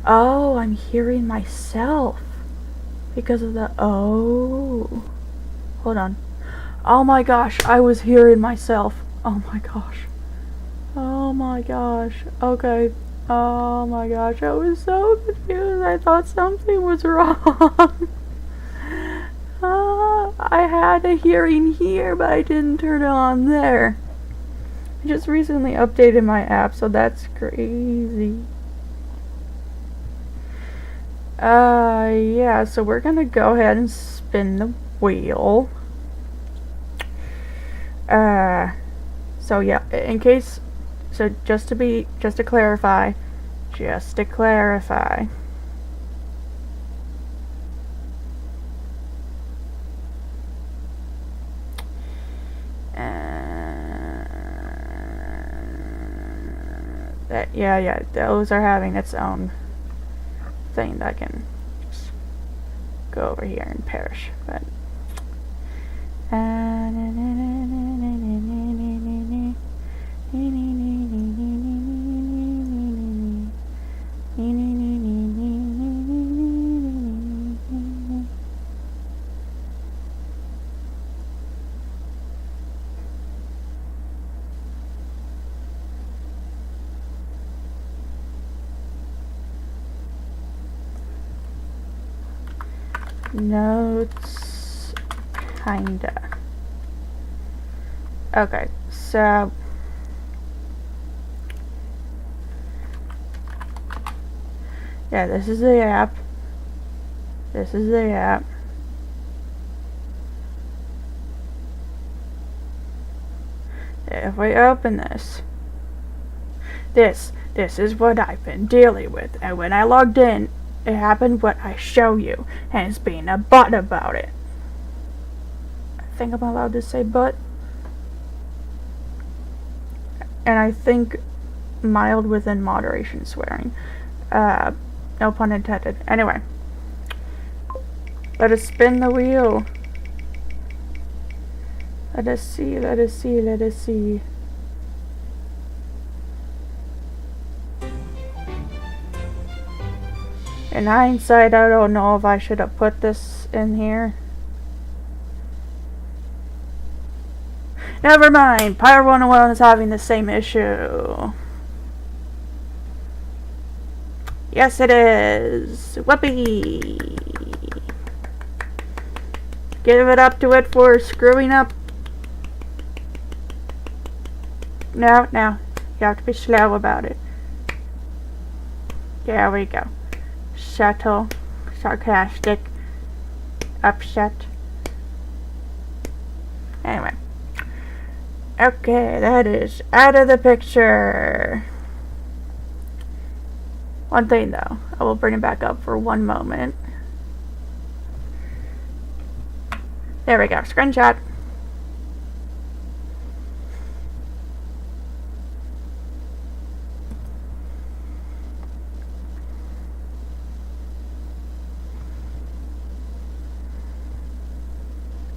Oh, I'm hearing myself because of the oh. Hold on. Oh my gosh, I was hearing myself. Oh my gosh. Oh my gosh. Okay. Oh my gosh, I was so confused. I thought something was wrong. I had a hearing here, but I didn't turn it on there. I just recently updated my app, so that's crazy. Yeah, so we're gonna go ahead and spin the wheel. So yeah, in case, so just to clarify, that, yeah, those are having its own thing that can just go over here and perish, but notes, kinda. Okay, so yeah, this is the app. If we open this is what I've been dealing with, and when I logged in, it happened what I show you, and it's being a butt about it. I think I'm allowed to say butt. And I think mild within moderation swearing. No pun intended. Anyway. Let us spin the wheel. Let us see. In hindsight, I don't know if I should have put this in here. Never mind. Pyre 101 is having the same issue. Yes, it is. Whoopee. Give it up to it for screwing up. No. You have to be slow about it. There we go. Subtle, sarcastic, upset. Anyway. Okay, that is out of the picture. One thing though, I will bring it back up for one moment. There we go, screenshot.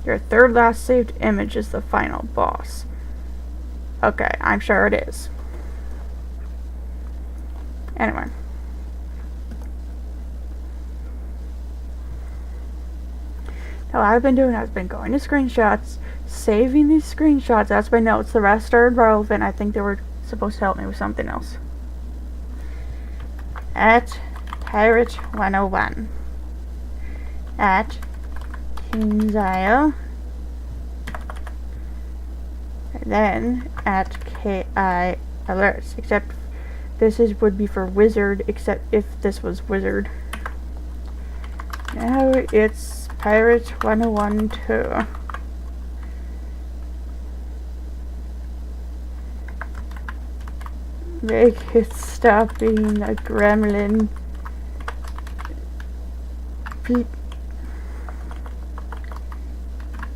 Your third last saved image is the final boss. Okay, I'm sure it is. Anyway. Now I've been going to screenshots, saving these screenshots as my notes. The rest are irrelevant. I think they were supposed to help me with something else. At Pirate 101. At King's Isle. And then at KI Alerts. Except this would be for Wizard, except if this was Wizard. Now it's Pirate 101 too. Make it stop being a gremlin.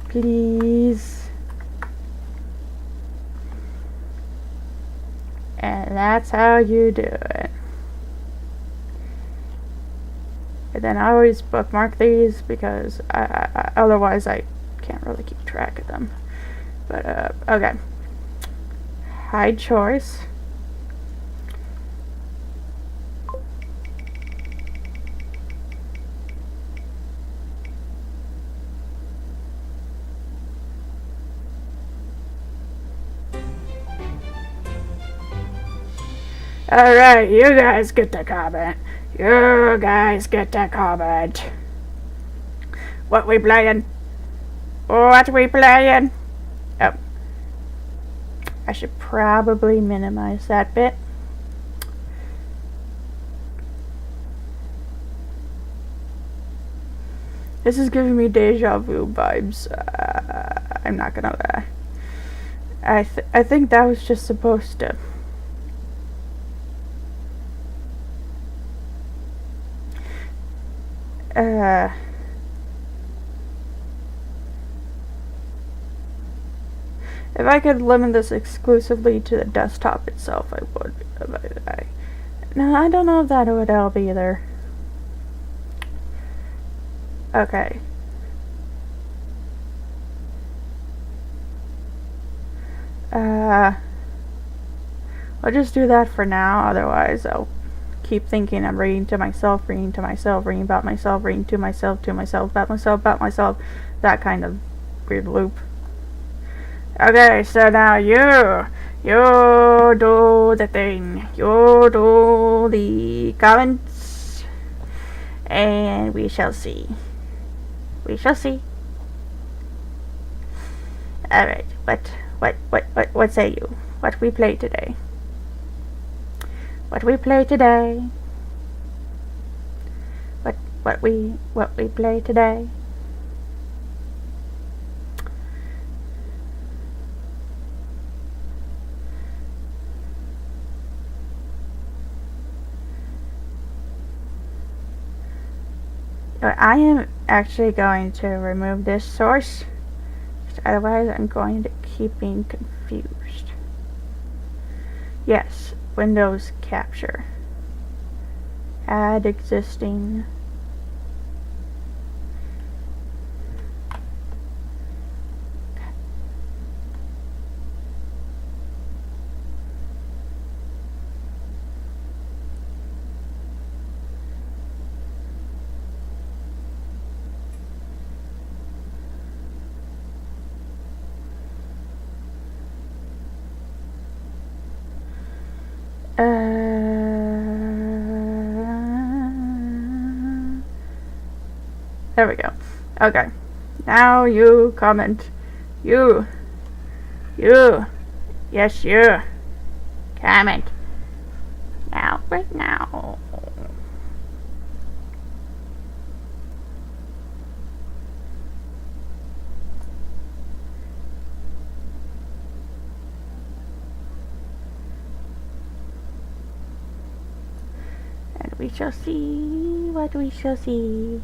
Please. And that's how you do it. And then I always bookmark these because otherwise I can't really keep track of them. But, okay. Hide choice. Alright, you guys get to comment. You guys get to comment. What we playing? What we playing? Oh. I should probably minimize that bit. This is giving me deja vu vibes. I'm not gonna lie. I think that was just supposed to. If I could limit this exclusively to the desktop itself, I would. No, I don't know if that would help either. Okay. I'll just do that for now, otherwise I'll keep thinking I'm reading to myself, reading to myself, reading about myself, reading to myself, about myself, that kind of weird loop. Okay, so now you do the thing, you do the comments, and we shall see. We shall see. Alright, what say you? What we play today? What we play today? What we play today? I am actually going to remove this source, otherwise I'm going to keep being confused. Yes, Windows capture. Add existing. There we go. Okay. Now you comment. You. Yes, you. Comment. Now, right now. And we shall see what we shall see.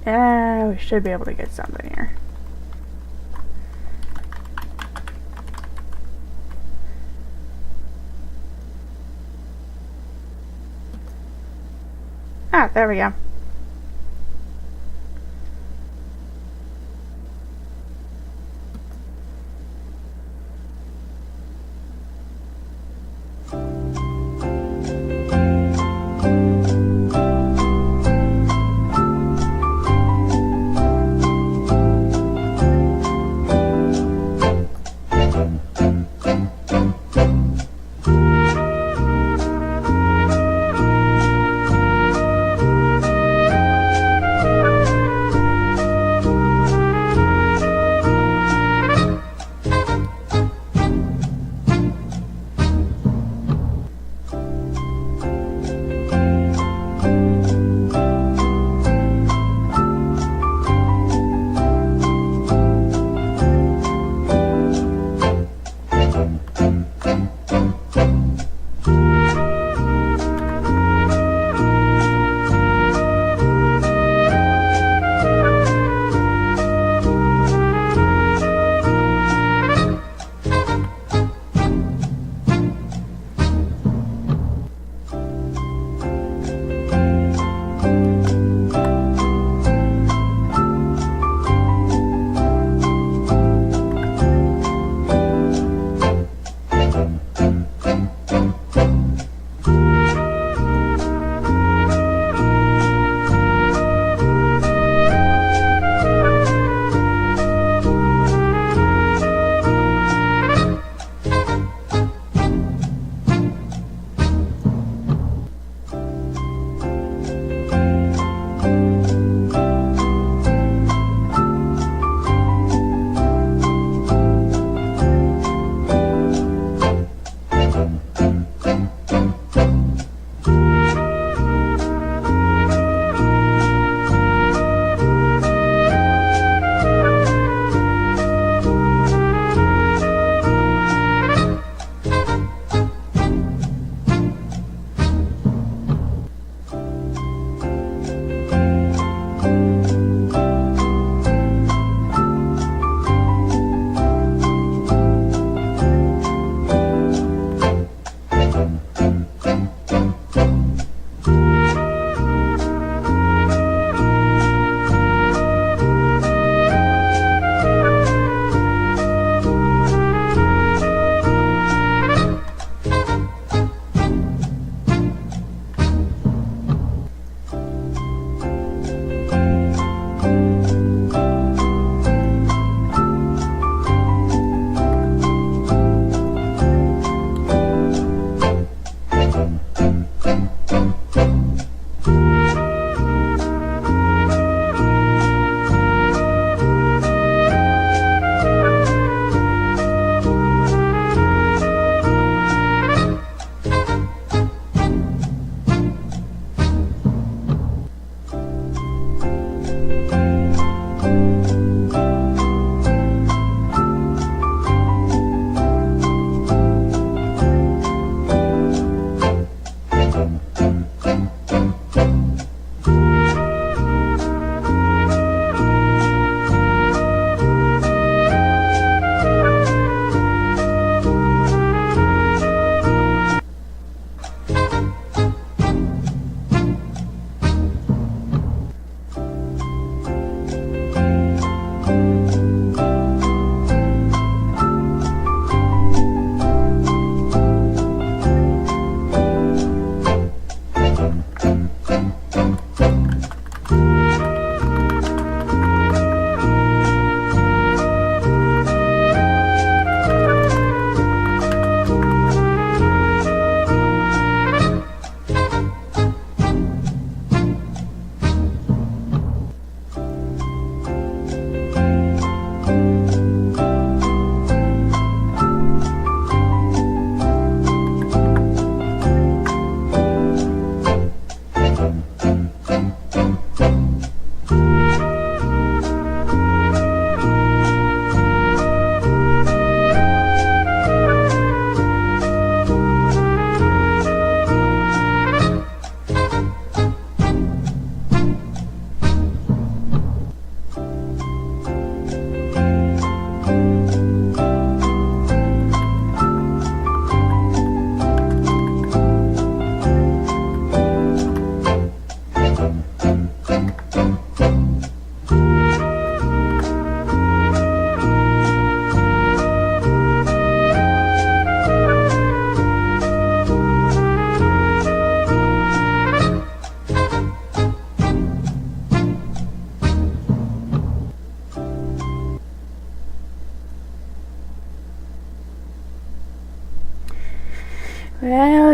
We should be able to get something here. Ah, there we go.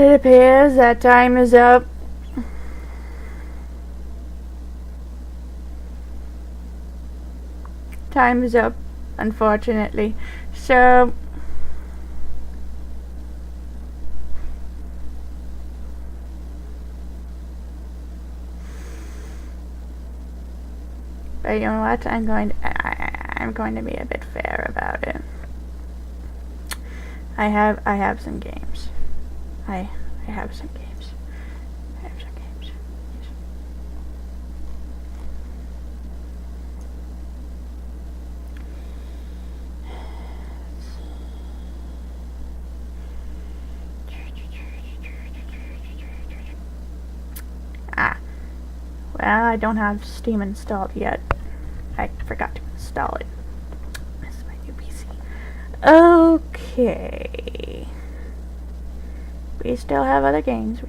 it appears that time is up. Time is up, unfortunately. So, but you know what? I'm going to be a bit fair about it. I have some games. I have some games. I have some games. Well, I don't have Steam installed yet. I forgot to install it. This is my new PC. Okay. We still have other games.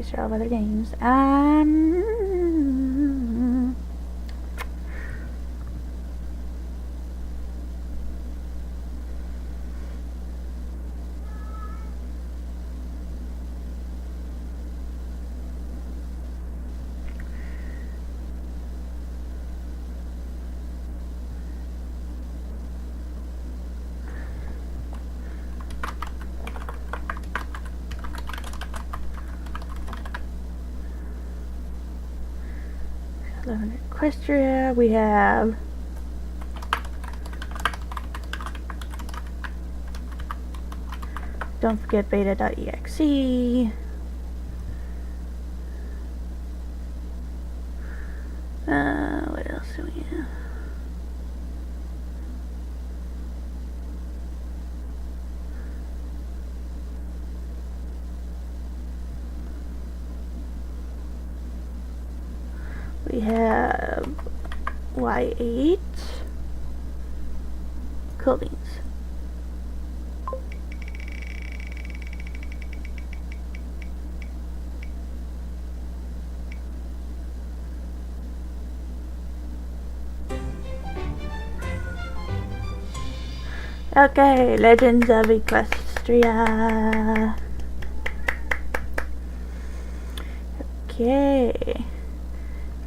Equestria, we have don't forget beta.exe. What else do we have? We have Y8 coolings. Okay, Legends of Equestria. Okay.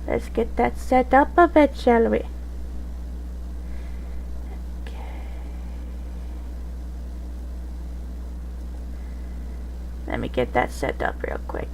Let's get that set up a bit, shall we? Okay. Let me get that set up real quick.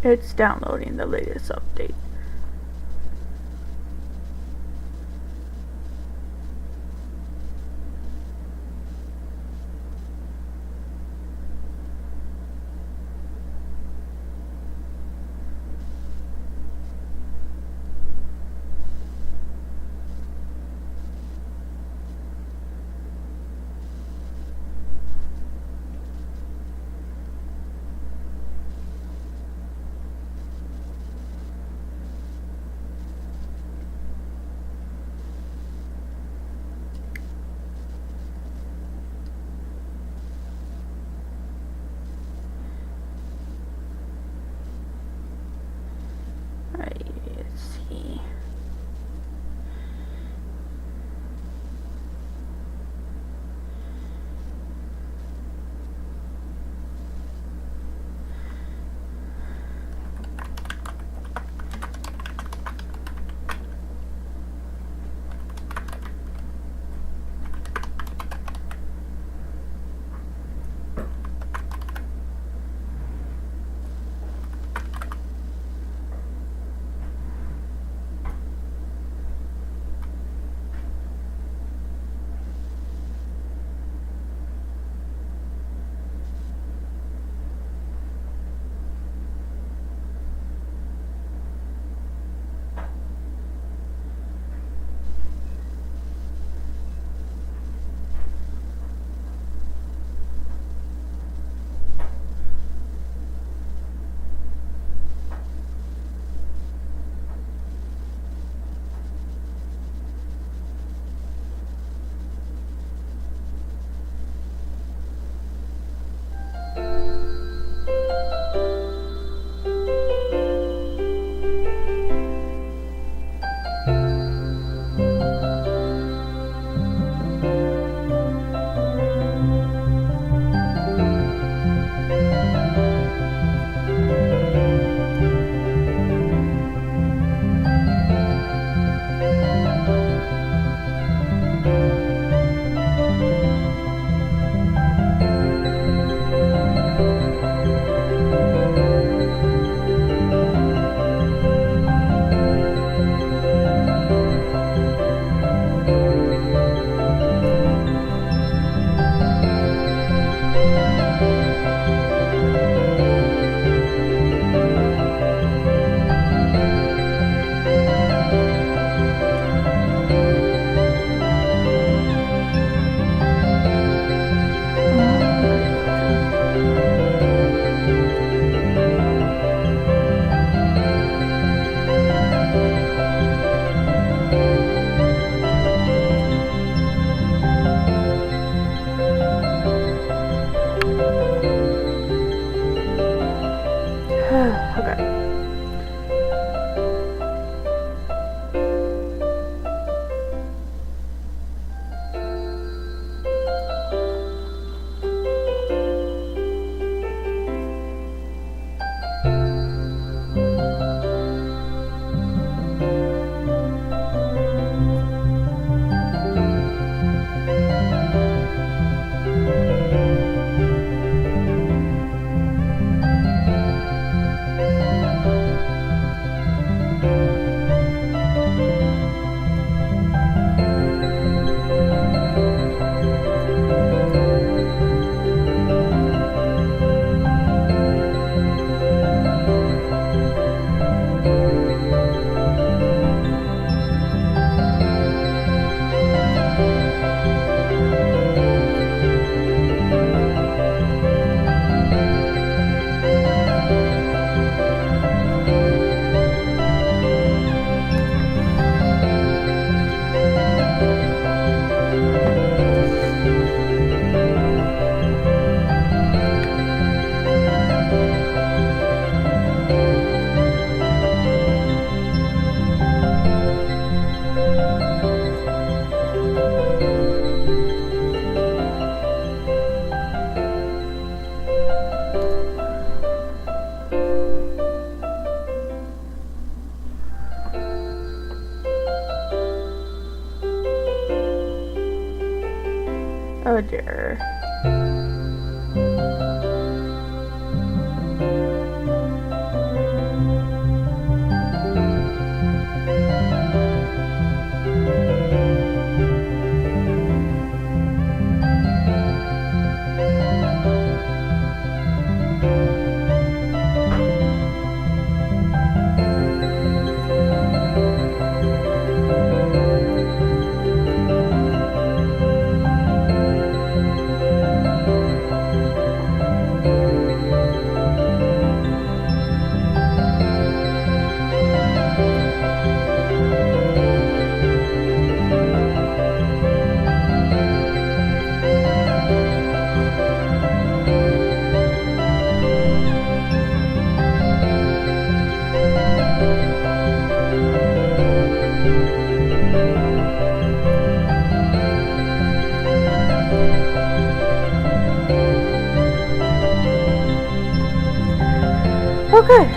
It's downloading the latest update. Oh dear. Okay.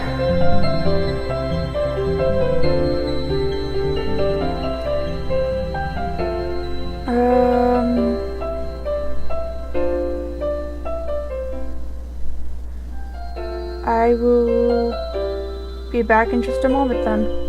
I will be back in just a moment then.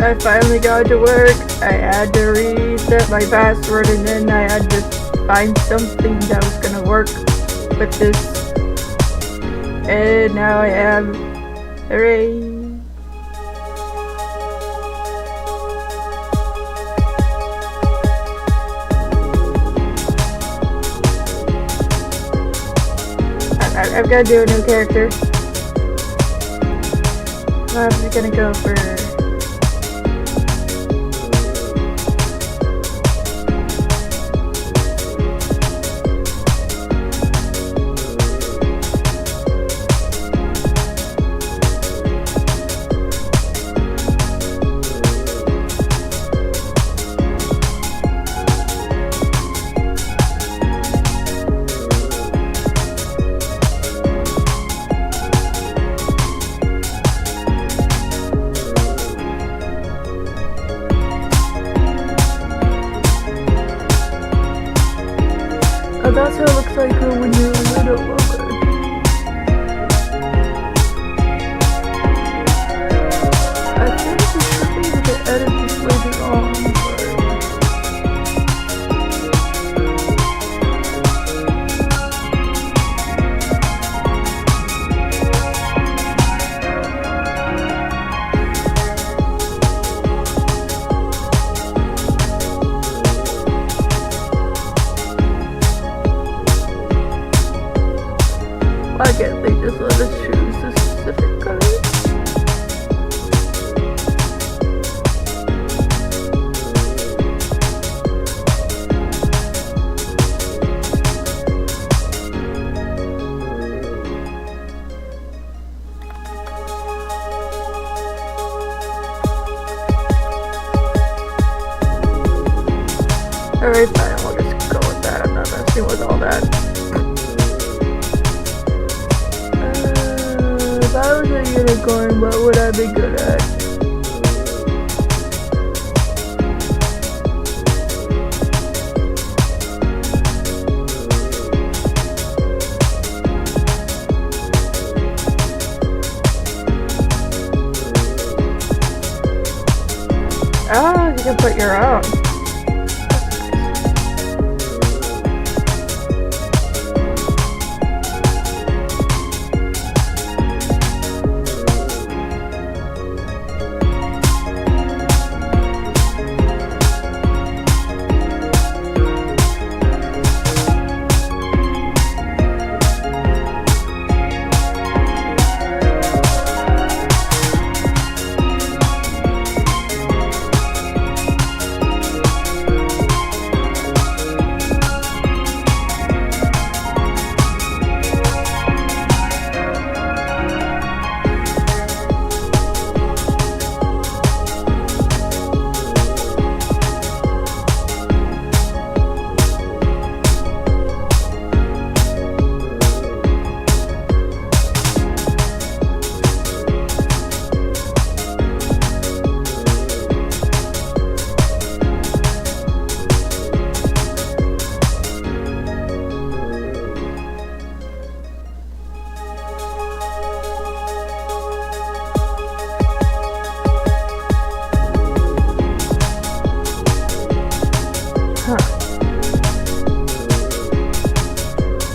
I finally got to work. I had to reset my password and then I had to find something that was gonna work with this. And now I am. Hooray! I've got to do a new character. I'm just gonna go for... Oh, that's how it looks like when you're a little older. I think we should be able to edit this later on, why can't they just let us choose a specific color? Alright, fine, we'll just go with that. I'm not messing with all that. If I was a unicorn, what would I be good at? Oh, you can put your own.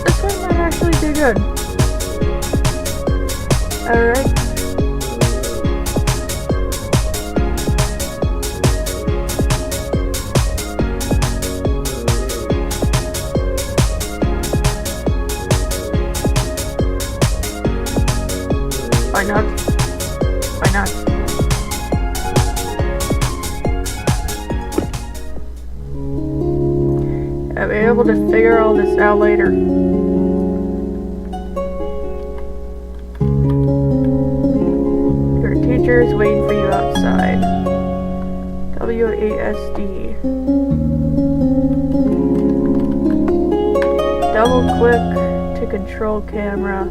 This one might actually do good. Alright. Why not? Why not? I'll be able to figure all this out later. Your teacher is waiting for you outside. WASD. Double click to control camera.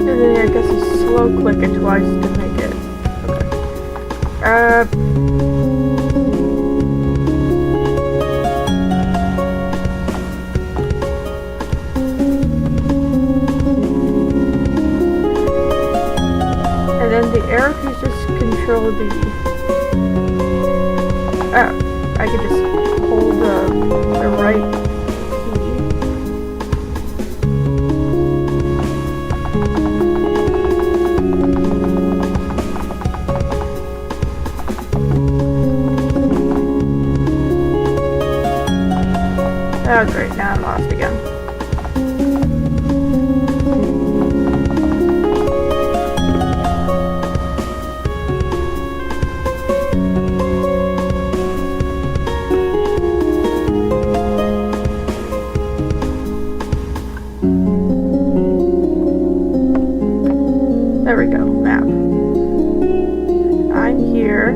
And then I guess you slow click it twice to make it. Okay. arrow keys just control the... Oh, I could just hold the right key. Oh great, now I'm lost again. There we go, map. I'm here.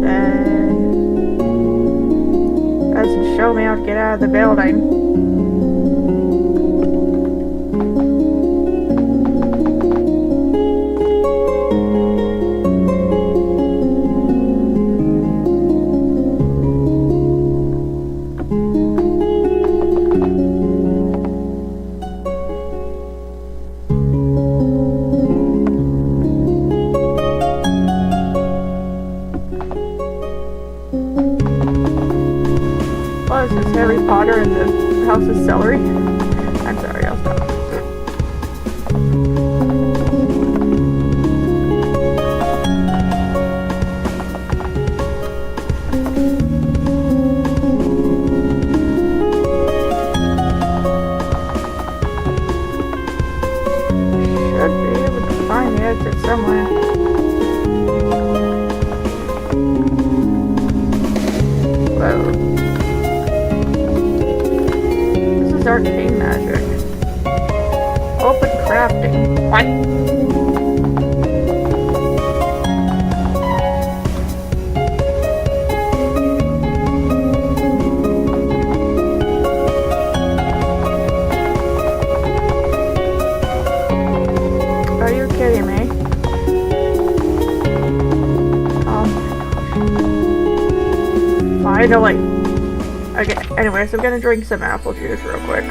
Then doesn't show me how to get out of the building. What is this, Harry Potter and the House of Celery? I'm sorry, I'll stop. Should be able to find the exit somewhere. Whoa. Arcane magic. Open crafting. What? Are you kidding me? Oh my gosh. Finally! Okay, anyways, I'm gonna drink some apple juice real quick.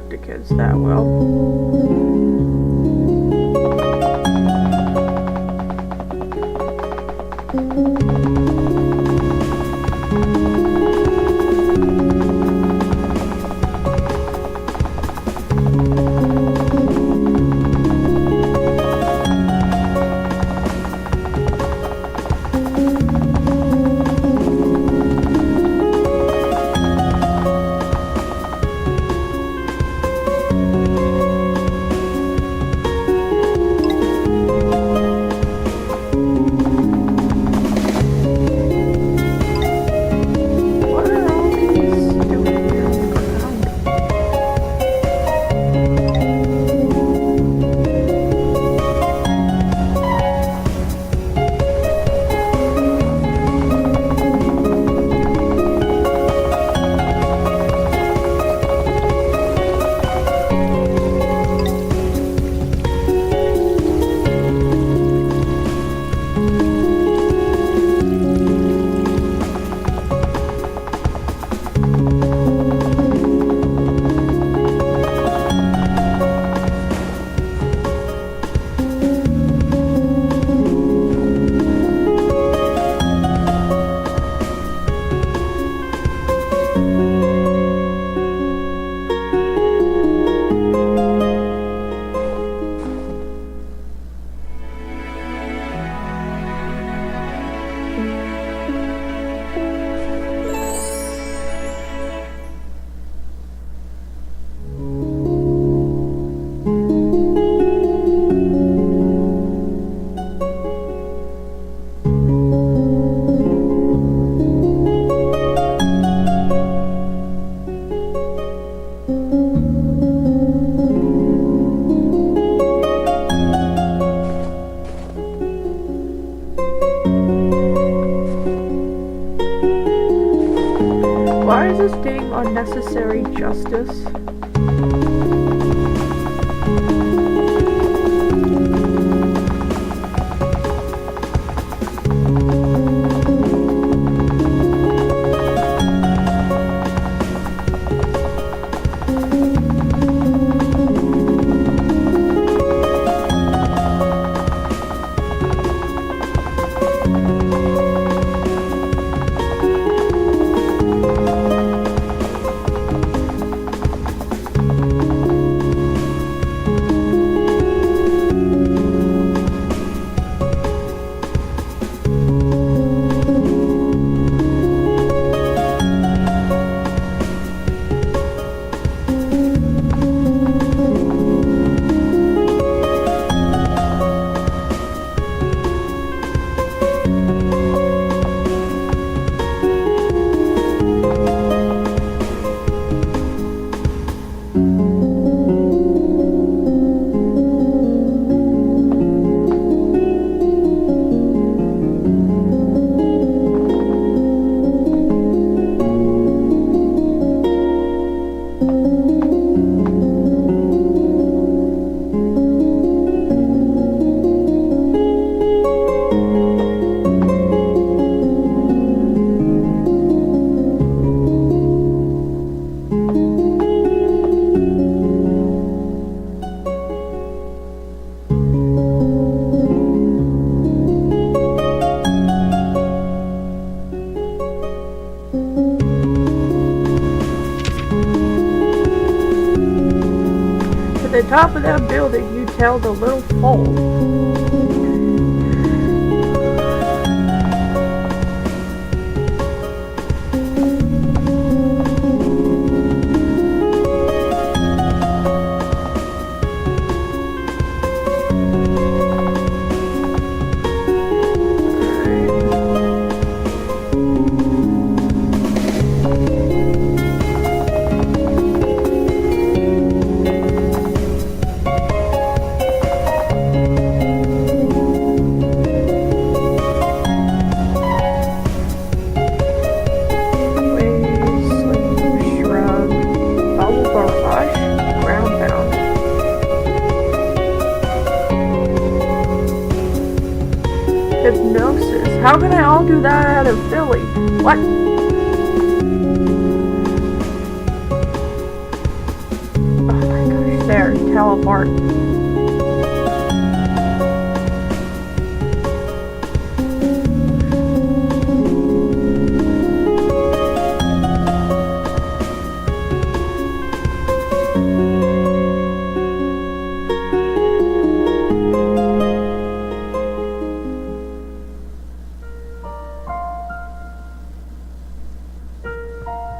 talk to kids that well. Why is this being unnecessary justice? At the top of that building, you tell the little foal. Hypnosis. How can I all do that out of Philly? What? Ugh. their tail apart.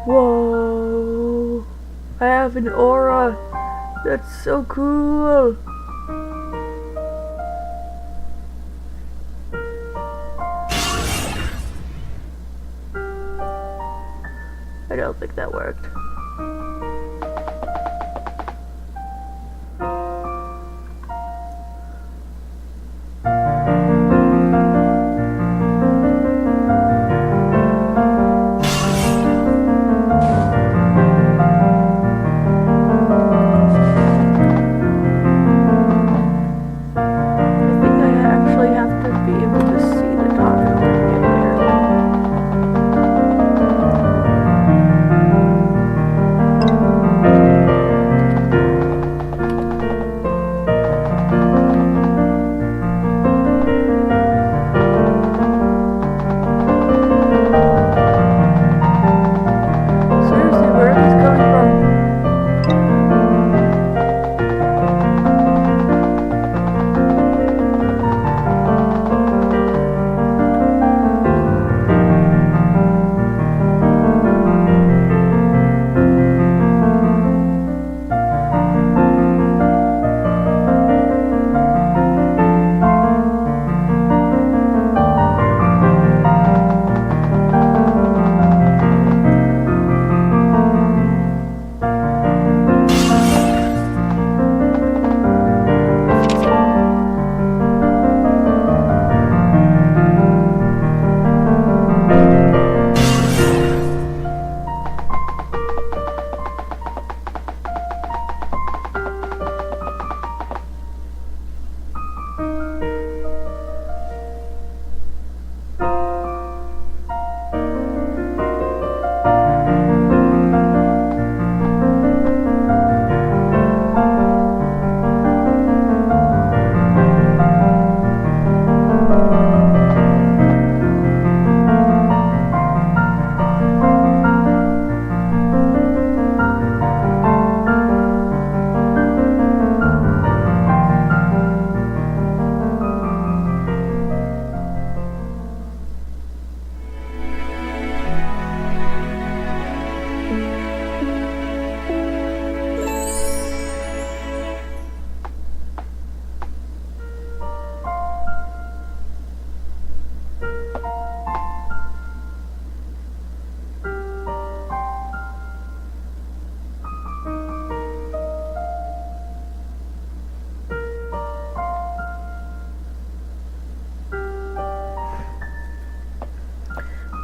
Whoa, I have an aura. That's so cool. I don't think that worked.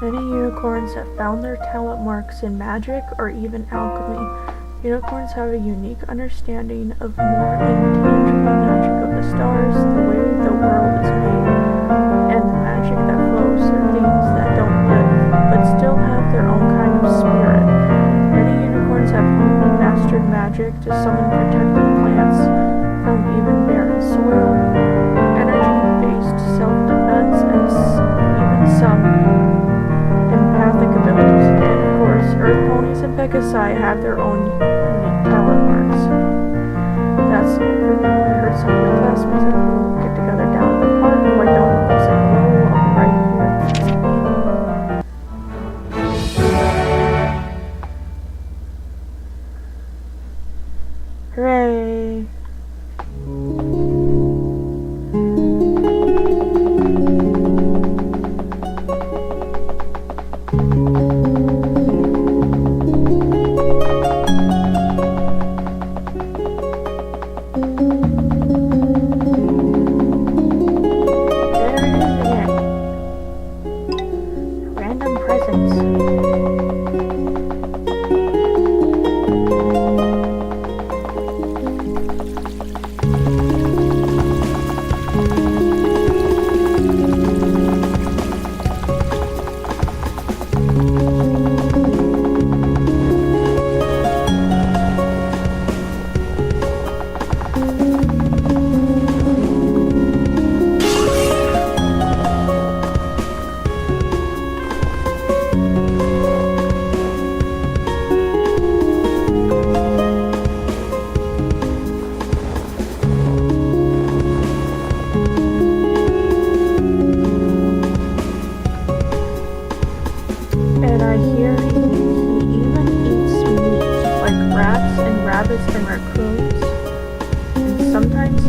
Many unicorns have found their talent marks in magic or even alchemy. Unicorns have a unique understanding of more intangible magic of the stars, the way the world is made, and the magic that flows through things that don't live, but still have their own kind of spirit. Many unicorns have honed and mastered magic to summon protective plants from even barren soil, energy-based self-defense, and even some empathic abilities. And of course, earth ponies and pegasi have their own unique talent marks. That's all for now. I heard some of my classmates will get together down at the park. If I don't know, say hello. I'll be right here. Hooray!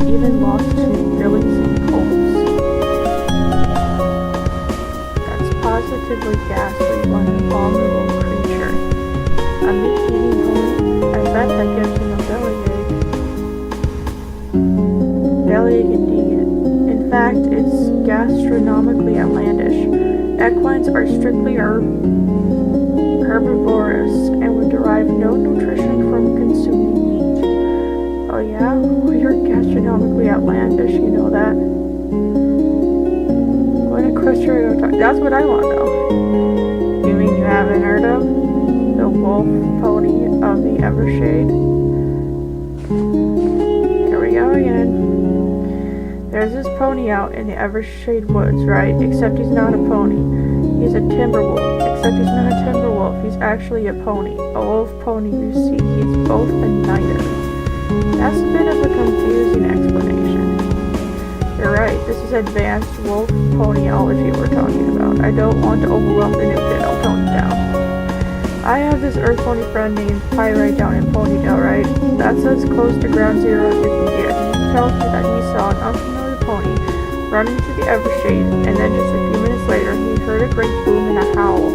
even lost to billies and coals. That's positively ghastly when an abominable creature. A meat-eating pony? I bet that gives him a bellyache. Bellyache indeed. In fact, it's gastronomically outlandish. Equines are strictly herbivorous and would derive no nutrition from consuming meat. Oh yeah? Well, you're gastronomically outlandish, you know that? What a question. That's what I want to know. You mean you haven't heard of the wolf pony of the Evershade? Here we go again. There's this pony out in the Evershade woods, right? Except he's not a pony. He's a timber wolf. Except he's not a timber wolf. He's actually a pony. A wolf pony, you see. He's both a neither. That's a bit of a confusing explanation. You're right. This is advanced wolf ponyology we're talking about. I don't want to overwhelm the new kid. I'll tone it down. I have this earth pony friend named Pyrite down in Ponytail, right? That's as close to ground zero as you can get. He tells me that he saw an unfamiliar pony run into the Evershade, and then just a few minutes later he heard a great boom and a howl.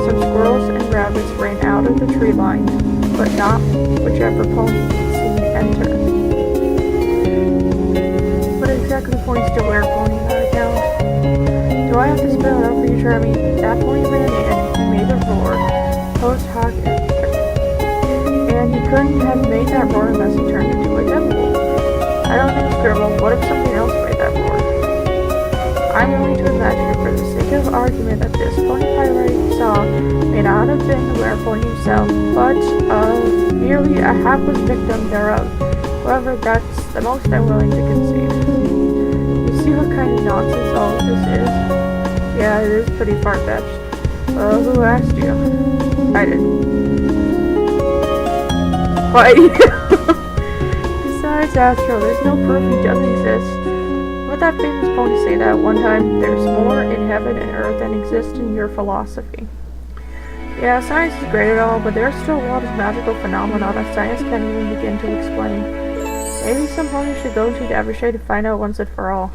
Some squirrels and rabbits ran out of the tree line, but not whichever pony he'd seen enter. What exactly points to where pony out of town? Do I have to spell it out for you, Charmy? That pony ran in, he made a roar, post hoc, and he couldn't have made that roar unless he turned into a devil. I don't know, Scribble. What if something else made that roar? I'm willing to imagine, for the sake of argument, that this pony Pyrite saw may not have been the werepony himself, but merely a hapless victim thereof. However, that's the most I'm willing to concede. You see what kind of nonsense all of this is? Yeah, it is pretty far-fetched. Well, who asked you? I did. Why? Besides, Astro, there's no proof he doesn't exist. What that famous pony say that one time? There's more in heaven and earth than exists in your philosophy. Yeah, science is great at all, but there's still a lot of magical phenomena that science can't even begin to explain. Maybe some ponies should go into the Evershade to find out once and for all.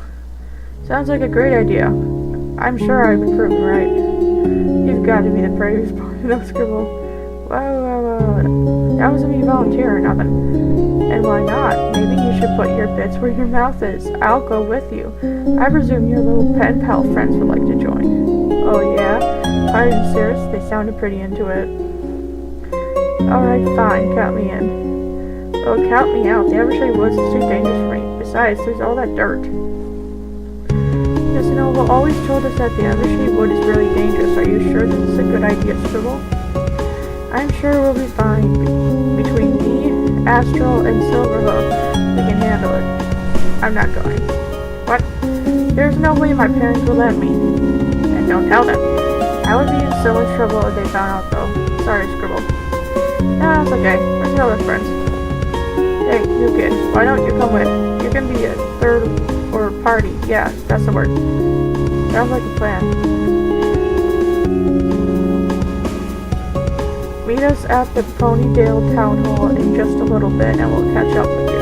Sounds like a great idea. I'm sure I've been proven right. You've got to be the bravest pony, no Scribble. Whoa. That wasn't me volunteering or nothing. And why not? Maybe you should put your bits where your mouth is. I'll go with you. I presume your little pen pal friends would like to join. Oh yeah? Are you serious? They sounded pretty into it. Alright, fine. Count me in. Well, count me out. The Evershade Woods is too dangerous for me. Besides, there's all that dirt. Yes, you know, always told us that the Evershade Wood is really dangerous. Are you sure this is a good idea, Scribble? I'm sure we'll be fine. Between me, Astral, and Silverhoof, we can handle it. I'm not going. What? There's no way my parents will let me. And don't tell them. I would be in so much trouble if they found out, though. Sorry, Scribble. Nah, it's okay. We're still with friends. Hey, you kid, why don't you come with? You can be a third or party. Yeah, that's the word. Sounds like a plan. Meet us at the Ponydale Town Hall in just a little bit and we'll catch up with you.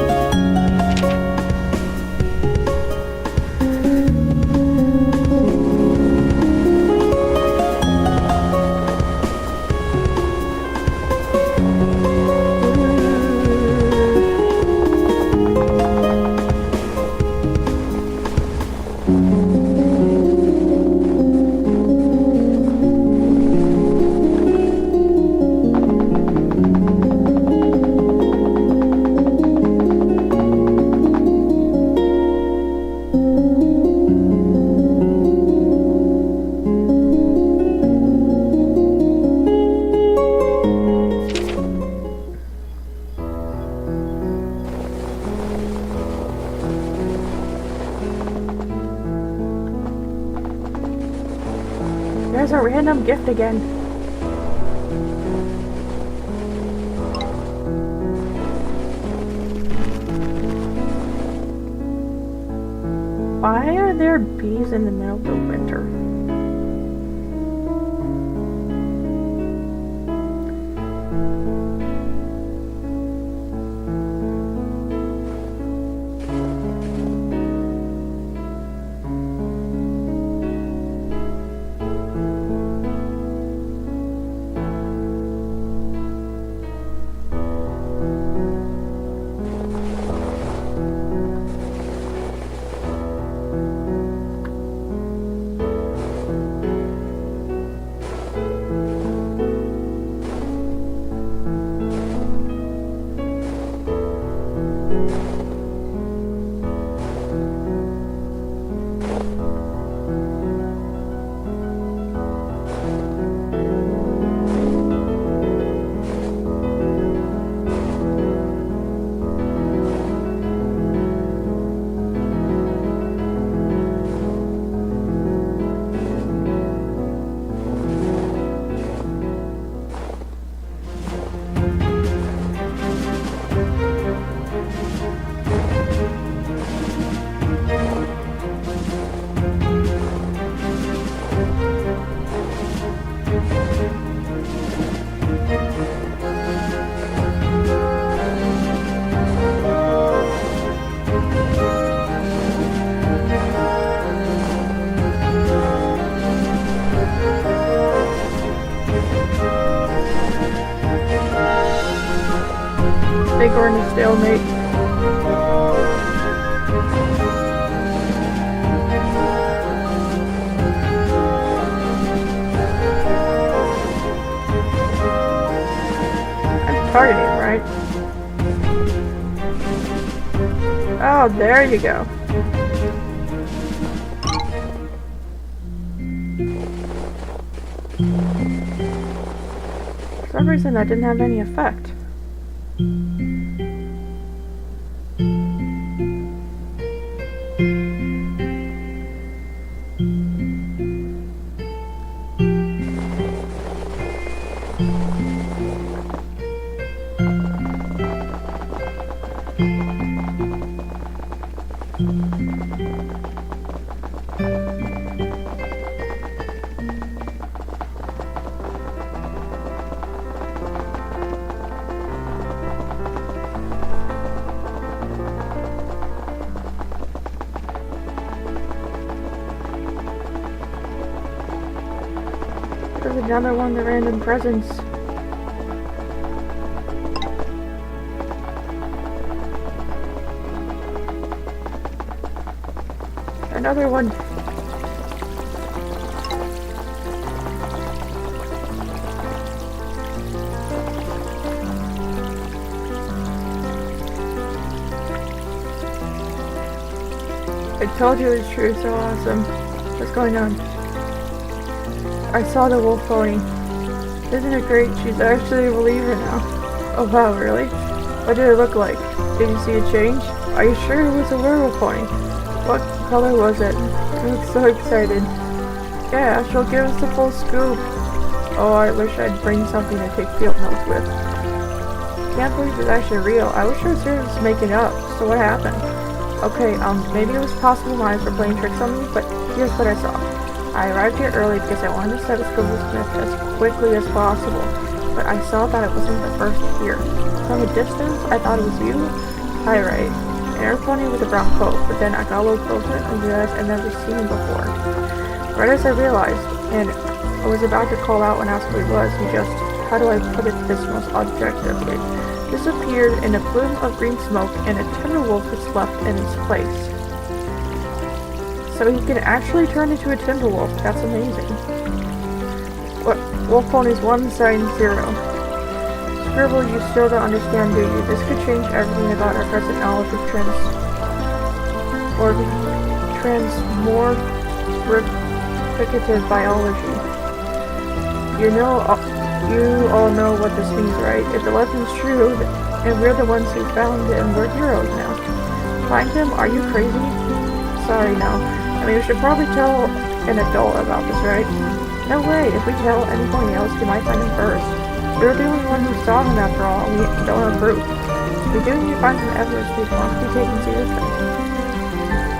There's a random gift again. Why are there bees in the middle of the winter? I think we're in a stalemate. I'm targeting, right? Oh, there you go. For some reason that didn't have any effect. There's another one of the random presents. Another one. I told you it was true, so awesome. What's going on? I saw the wolf pony. Isn't it great? She's actually a believer now. Oh wow, really? What did it look like? Did you see a change? Are you sure it was a werewolf pony? What color was it? I was so excited. Yeah, she'll give us the full scoop. Oh, I wish I'd bring something to take field notes with. Can't believe it's actually real. I wish I was just making it up. So what happened? Okay, maybe it was possible my eyes were playing tricks on me, but here's what I saw. I arrived here early because I wanted to set a scope with Smith as quickly as possible, but I saw that it wasn't the first here. From a distance, I thought it was you. Hi, right. An earth pony with a brown coat, but then I got a little closer and realized I'd never seen him before. Right as I realized, and I was about to call out and ask what he was, he just, how do I put it this most objectively, disappeared in a plume of green smoke and a timber wolf was left in its place. So he can actually turn into a timber wolf. That's amazing. What? Wolf ponies 1 sign 0. Scribble, you still don't understand, do you? This could change everything about our present knowledge of transmorphicative biology. You all know what this means, right? If the legend's true, and we're the ones who found him, we're heroes now. Find him? Are you crazy? Sorry, no. I mean, we should probably tell an adult about this, right? No way. If we tell anybody else, they might find him first. We're the only one who saw him after all, and we don't have proof. We do need to find some evidence we want to be taken seriously.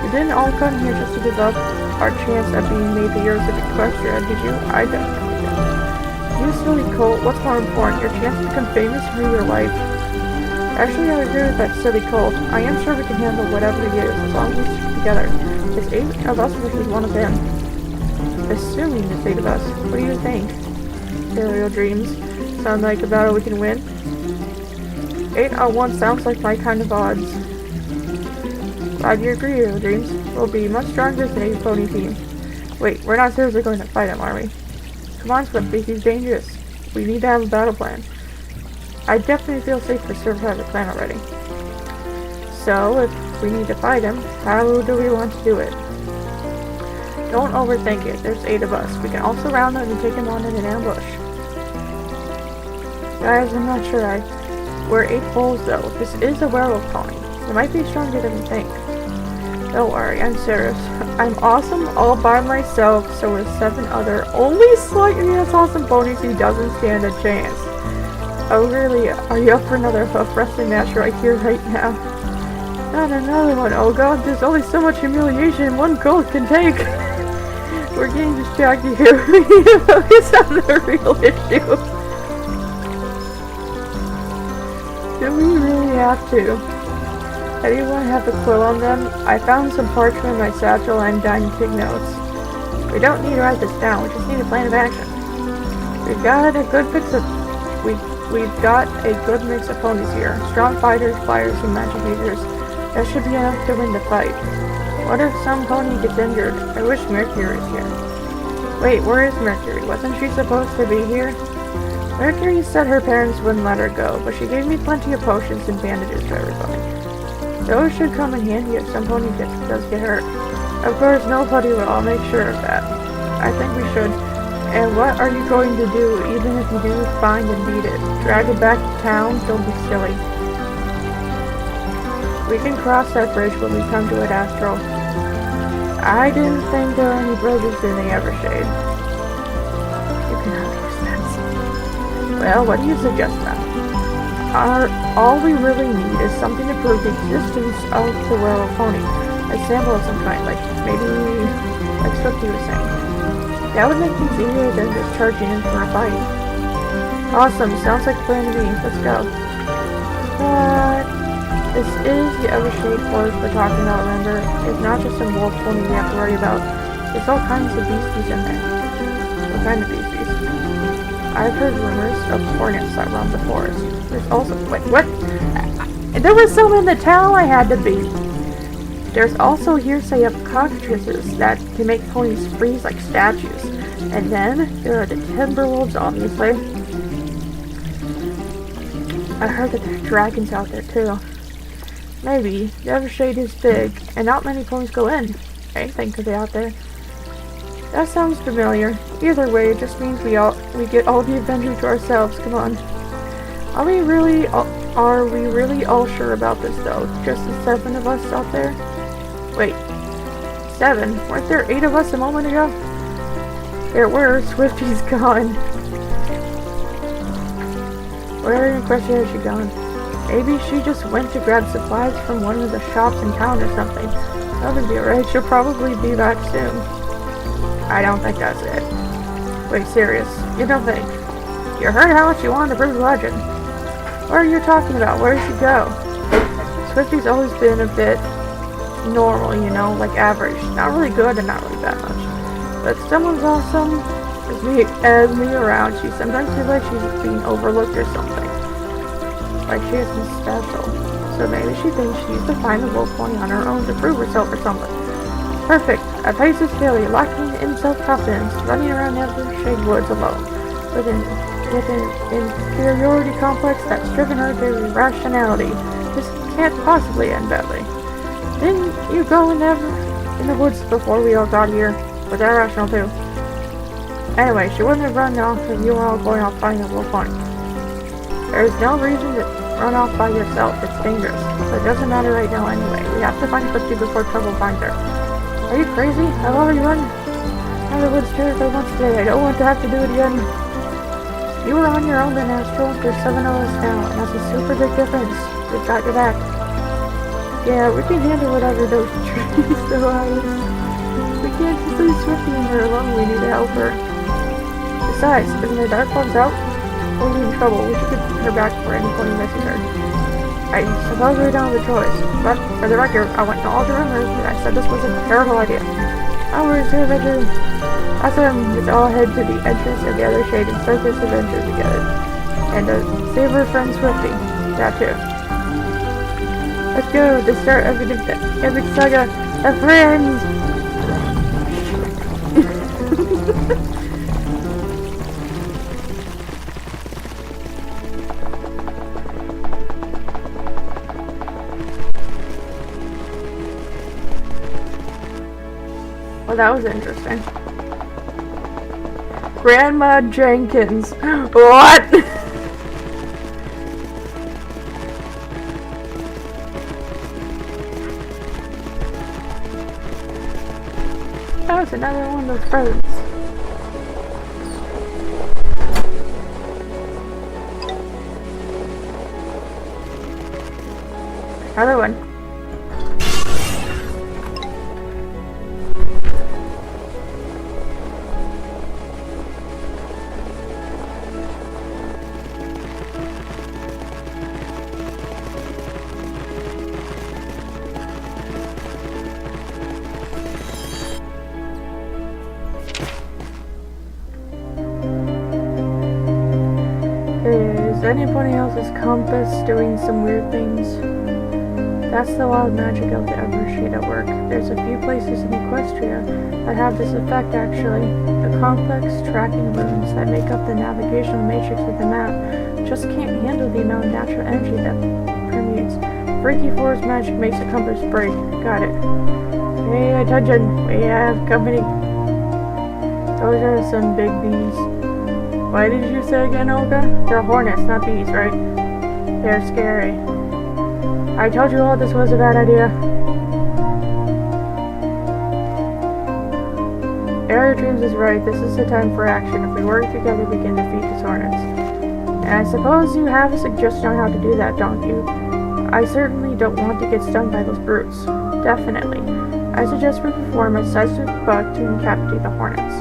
We didn't all come here just to give up our chance at being made the heroes of Equestria, did you? I definitely did. You silly colt, what's more important, your chance to become famous or your life? Actually, I agree with that silly colt. I am sure we can handle whatever he is, as long as we stick together. It's 8 of us versus 1 of them. Assuming it's 8 of us. What do you think? Stereo dreams. Sound like a battle we can win? 8 on 1 sounds like my kind of odds. Glad you agree, Stereo dreams. We'll be much stronger than a pony team. Wait, we're not seriously going to fight him, are we? Come on, Swiftly, he's dangerous. We need to have a battle plan. I definitely feel safe for Surf has a plan already. So, if we need to fight him, how do we want to do it? Don't overthink it. There's 8 of us. We can also round him and take him on in an ambush. Guys, I'm not sure. We're 8 bulls, though. This is a werewolf pony. It might be stronger than we think. Don't worry, I'm serious. I'm awesome all by myself, so with 7 other only slightly as awesome ponies, he doesn't stand a chance. Oh really? Are you up for another hoof wrestling match right here, right now? Not another one. Oh god, there's only so much humiliation one goat can take. We're getting distracted here. We need to focus on the real issue. Do we really have to? Anyone have a quill on them? I found some parchment in my satchel and I'm dying to take notes. We don't need to write this down, we just need a plan of action. We've got a good mix of ponies here. Strong fighters, flyers, and magic users. That should be enough to win the fight. What if some pony gets injured? I wish Mercury was here. Wait, where is Mercury? Wasn't she supposed to be here? Mercury said her parents wouldn't let her go, but she gave me plenty of potions and bandages for everybody. Those should come in handy if some pony does get hurt. Of course, nobody will. I'll make sure of that. I think we should. And what are you going to do, even if you do find and beat it? Drag it back to town? Don't be silly. We can cross that bridge when we come to it, Astral. I didn't think there were any bridges in the Evershade. You cannot make sense. Well, what do you suggest then? All we really need is something to prove the existence of the werewolf pony. A sample of some kind, like Swifty was saying. That would make things easier than just charging in for a fight. Awesome, sounds like a plan to me. Let's go. But this is the Evershade forest we're talking about, remember? It's not just some wolf pony we have to worry about. There's all kinds of beasties in there. What kind of beasties? I've heard rumors of hornets that roam the forest. There's also... Wait, what? There was some in the town I had to beat. There's also hearsay of cockatrices that can make ponies freeze like statues. And then, there are the timberwolves, obviously. I heard that there are dragons out there, too. Maybe. The Evershade is big, and not many ponies go in. Anything could be out there. That sounds familiar. Either way, it just means we get all the adventure to ourselves. Come on. Are we really all sure about this, though? Just the 7 of us out there? Wait. 7? Weren't there 8 of us a moment ago? There were. Swifty's gone. Where in question has she gone? Maybe she just went to grab supplies from one of the shops in town or something. That would be right. She'll probably be back soon. I don't think that's it. Wait, serious? You don't think? You heard how much you wanted to prove the legend. What are you talking about? Where did she go? Swifty's always been a bit normal, you know, like average. Not really good and not really that much. But someone's awesome as me around. She sometimes feels like she's being overlooked or something. Like she isn't special. So maybe she thinks she needs to find the wolf pony on her own to prove herself or something. Perfect. A pace is failure, lacking in self-confidence, running around Evershade Woods alone, with an inferiority complex that's driven her to irrationality. This can't possibly end badly. Didn't you go in the woods before we all got here? Was that rational too? Anyway, she wouldn't have run off if you were all going off finding the wolf pony. There's no reason to run off by yourself. It's dangerous. So it doesn't matter right now anyway. We have to find Swifty before trouble finds her. Are you crazy? I've already run out of the woods territory once today. I don't want to have to do it again. You were on your own then, Astral. There's 7 of us now, and that's a super big difference. We've got your back. Yeah, we can handle whatever those trees throw at us. We can't just leave Swifty in there alone. We need to help her. Besides, isn't the dark ones out? We'll be in trouble. We should get her back before any pony misses her. I suppose we don't have a choice, but for the record, I went to all the rumors and I said this was a terrible idea. Our adventure. Awesome, let's all head to the entrance of the Evershade and start this adventure together. And save our friend Swifty. That too. Let's go, the start of an epic saga of friends! Well, that was interesting. Grandma Jenkins. What? That was another one of those presents. Another one. Is anybody else's compass doing some weird things? That's the wild magic of the Evershade at work. There's a few places in Equestria that have this effect actually. The complex tracking runes that make up the navigational matrix of the map just can't handle the amount of natural energy that permeates. Freaky forest magic makes the compass break. Got it. Hey, attention! We have company. Those are some big bees. Why did you say again, Olga? They're hornets, not bees, right? They're scary. I told you all this was a bad idea. Area Dreams is right. This is the time for action. If we work together, we can defeat these hornets. And I suppose you have a suggestion on how to do that, don't you? I certainly don't want to get stung by those brutes. Definitely. I suggest we perform a seismic bug to incapacitate the hornets.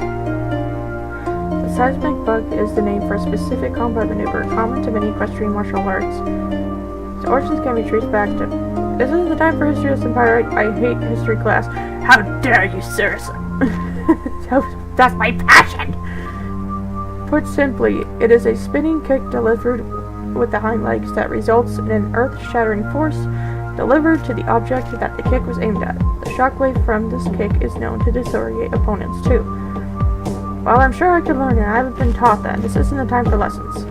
The seismic bug is the name for a specific combat maneuver common to many equestrian martial arts. Its origins can be traced back to... This is the time for history of Empire. I hate history class. How dare you, sirs? That's my passion! Put simply, it is a spinning kick delivered with the hind legs that results in an earth-shattering force delivered to the object that the kick was aimed at. The shockwave from this kick is known to disorient opponents too. While I'm sure I could learn it, I haven't been taught that. This isn't the time for lessons.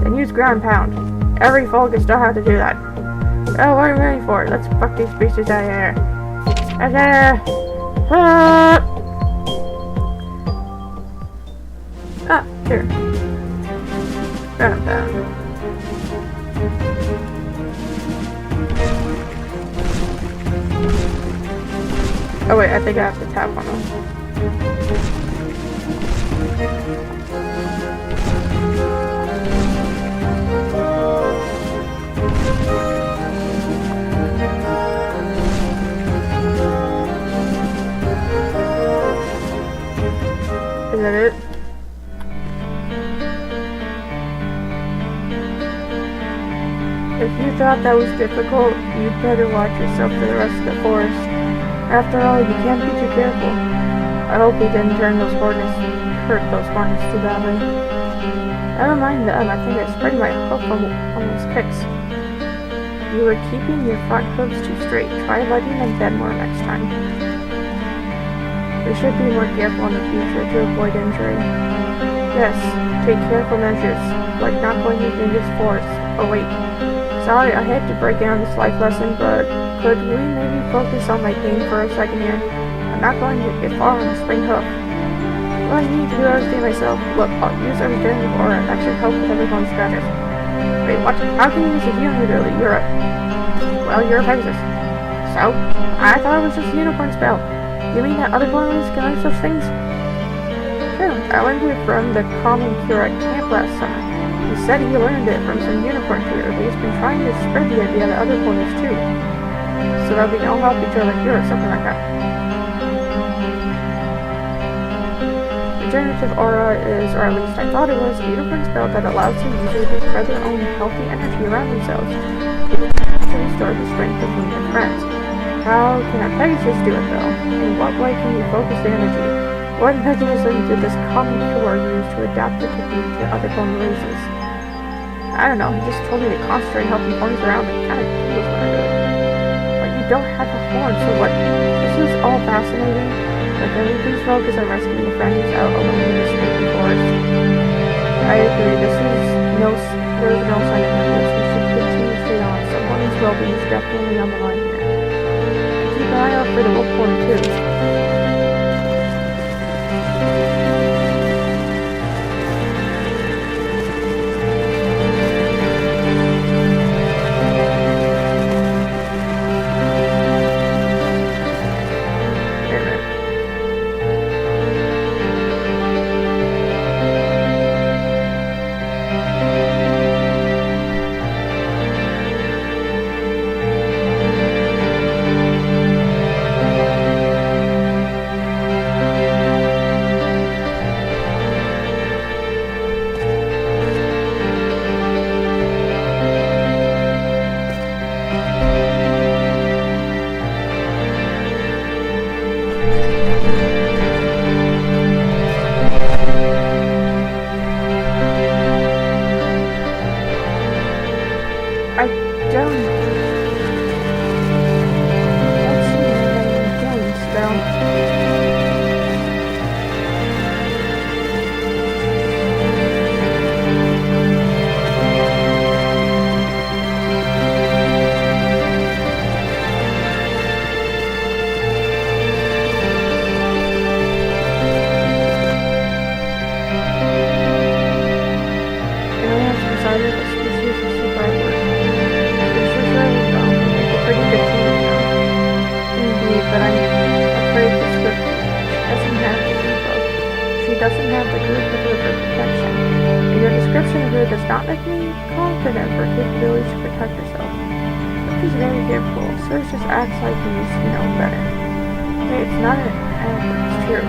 Then use ground pound. Every foal gets know how to do that. Oh, what are we waiting for? Let's fuck these beasts out of here. Ah, here. Ground pound. Oh wait, I think I have to tap on them. Is that it? If you thought that was difficult, you'd better watch yourself for the rest of the forest. After all, you can't be too careful. I hope we didn't hurt those hornets too badly. Never mind them, I think I sprained my hoof on those kicks. You were keeping your front hooves too straight. Try letting them bend more next time. We should be more careful in the future to avoid injury. Yes, take careful measures, like not going into this forest. Oh wait, sorry, I hate to break down this life lesson, but could we maybe focus on my pain for a second here? I'm not going to get far on the spring hoof. Well, I need to do everything myself. Look, I'll use a regenerative aura. That should help with everyone's scratches. Wait, what? How can you use a healing ability? You're a Pegasus. So? I thought it was just a unicorn spell. You mean that other Borderlands can learn such things? Sure, I learned it from the common cure at camp last summer. He said he learned it from some unicorn tutor, but he's been trying to spread the idea to other ponies too. So that we can all help each other cure or something like that. Regenerative aura is, or at least I thought it was, a unicorn spell that allows the user to spread their own healthy energy around themselves to restore the strength of their friends. How can a Pegasus do it though? In what way can you focus the energy? What mechanism did this common cure use to adapt the technique to other pony races? I don't know, he just told me to concentrate helping ponies around and kind of was what I did. But you don't have a horn, so what? This is all fascinating, but can we please focus on rescuing the friend who's out alone in the spooky forest? I agree, there is no sign of happiness. We should continue straight on. Someone's well-being is definitely on the line here. Keep an eye out for the wolf horn too. doesn't have the group of her for protection, and your description of her does not make me confident for capabilities to protect herself. She's very careful, so just acts like he's, better. Hey, it's not an it's true.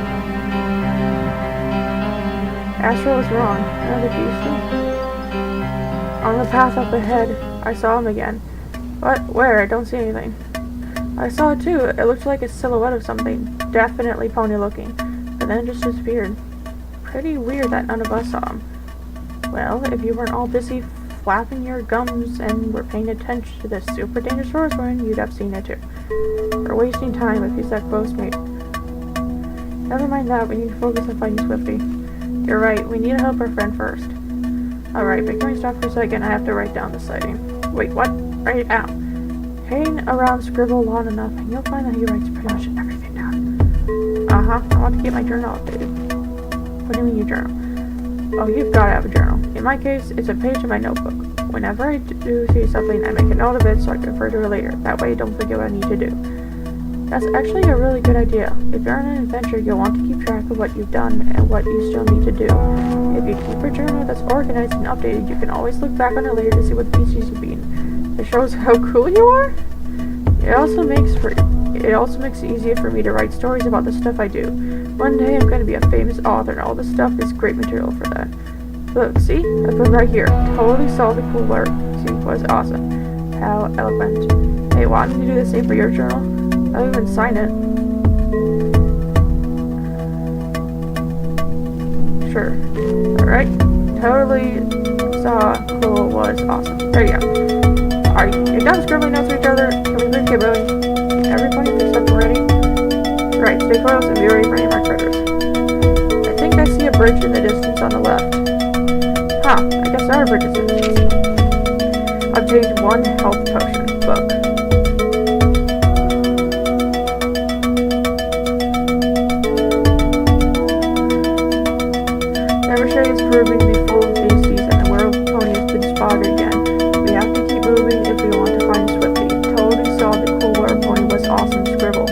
Astro was wrong. Another beast. On the path up ahead, I saw him again. What? Where? I don't see anything. I saw it too. It looked like a silhouette of something. Definitely pony looking. But then it just disappeared. Pretty weird that none of us saw him. Well, if you weren't all busy flapping your gums and were paying attention to this super dangerous horseman, you'd have seen it too. We're wasting time if he's that close, mate. Never mind that, we need to focus on finding Swifty. You're right, we need to help our friend first. Alright, but can we stop for a second? I have to write down the sighting. Wait, what? Write it out. Hang around Scribble long enough and you'll find that he writes pretty much everything down. I want to keep my journal updated. What do you mean your journal? Oh, you've got to have a journal. In my case, it's a page in my notebook. Whenever I do see something, I make a note of it so I can refer to it later. That way I don't forget what I need to do. That's actually a really good idea. If you're on an adventure, you'll want to keep track of what you've done and what you still need to do. If you keep a journal that's organized and updated, you can always look back on it later to see what species you've been. It shows how cool you are. It also makes it easier for me to write stories about the stuff I do. One day I'm going to be a famous author, and all this stuff is great material for that. Look, see? I put it right here. Totally saw the cool work. See, it was awesome. How eloquent. Hey, want me to do the same for your journal? I'll even sign it. Sure. Alright. Totally saw cool was awesome. There you go. Are you done scribbling notes with each other? Can we please get moving? Everybody fixed up already? Right, stay close and be ready for any more critters. I think I see a bridge in the distance on the left. Huh, I guess there are bridges in the distance. Obtained 1 health potion. Book. Is proving to be full of beasties, and the werewolf pony has been spotted again. We have to keep moving if we want to find Swifty. Totally saw the cool werewolf pony was awesome. Scribble.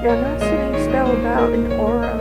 Yeah, I'm not seeing spell about an aura.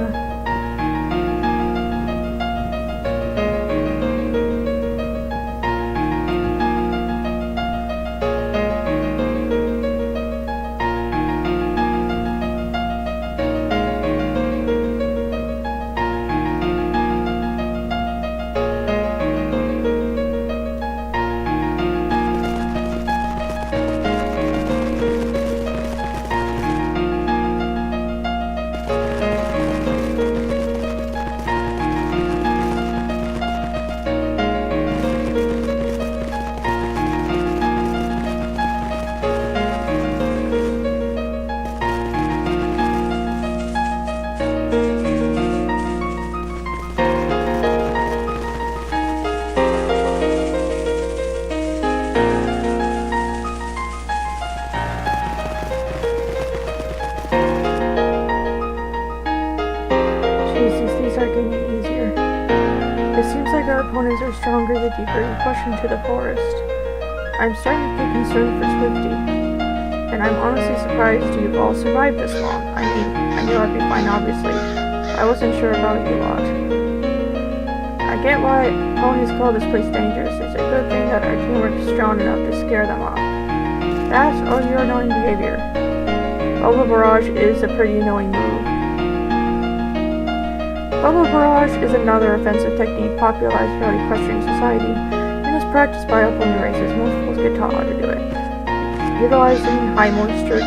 are getting easier. It seems like our opponents are stronger the deeper we push into the forest. I'm starting to get concerned for Swifty, and I'm honestly surprised you've all survived this long. I mean, I knew I'd be fine, obviously. I wasn't sure about you lot. I get why ponies call this place dangerous. It's a good thing that our teamwork is strong enough to scare them off. That or your annoying behavior. Bubble Barrage is a pretty annoying move. Bubble Barrage is another offensive technique popularized throughout equestrian society and is practiced by all pony races. Most fools get taught how to do it. Utilizing the high moisture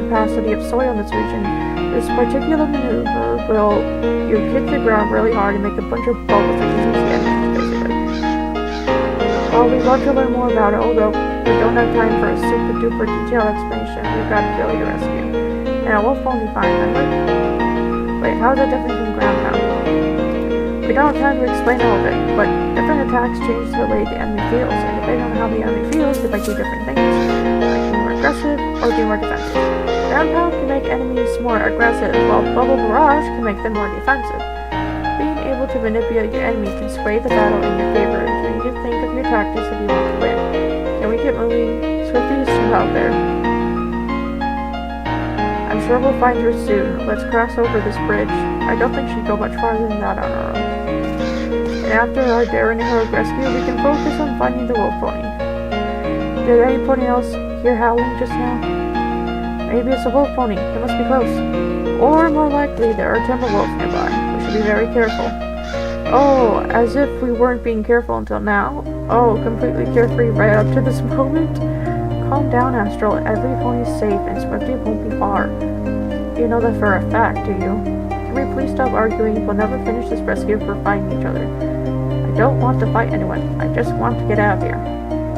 capacity of soil in this region, this particular maneuver will hit the ground really hard and make a bunch of bubbles that you can see, basically. While we'd love to learn more about it, although we don't have time for a super duper detailed explanation, we've got to kill your rescue. And a wolf pony fine, remember? Wait, how is that different from ground pound? We don't have time to explain all of it, but different attacks change the way the enemy feels, and depending on how the enemy feels, they might do different things, like being more aggressive or being more defensive. Ground pound can make enemies more aggressive, while Bubble Barrage can make them more defensive. Being able to manipulate your enemy can sway the battle in your favor, so you need to think of your tactics if you want to win. Can we get moving? Swifty is still out there. I'm sure we'll find her soon. Let's cross over this bridge. I don't think she'd go much farther than that on her own. And after our daring and heroic rescue, we can focus on finding the wolf pony. Did any pony else hear howling just now? Maybe it's a wolf pony. It must be close. Or more likely, there are timber wolves nearby. We should be very careful. Oh, as if we weren't being careful until now. Oh, completely carefree right up to this moment. Calm down, Astral. Every pony's safe and Swifty won't be far. You know that for a fact, do you? Can we please stop arguing? We'll never finish this rescue if we're fighting each other. I don't want to fight anyone. I just want to get out of here.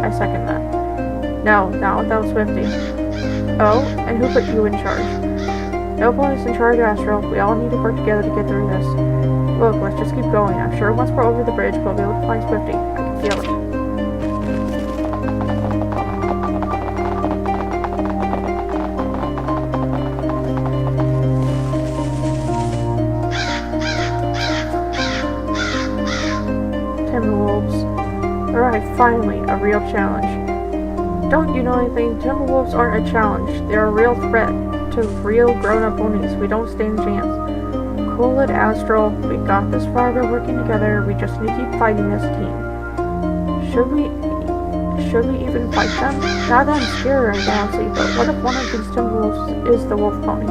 I second that. No, not without Swifty. Oh, and who put you in charge? No pony's in charge, Astral. We all need to work together to get through this. Look, let's just keep going. I'm sure once we're over the bridge, we'll be able to find Swifty. I can feel it. Alright, finally, a real challenge. Don't you know anything? Timberwolves aren't a challenge. They're a real threat to real grown-up ponies. We don't stand a chance. Cool it, Astral. We got this far. We're working together. We just need to keep fighting this team. Should we even fight them? Not that I'm scared, honestly, but what if one of these Timberwolves is the wolf pony?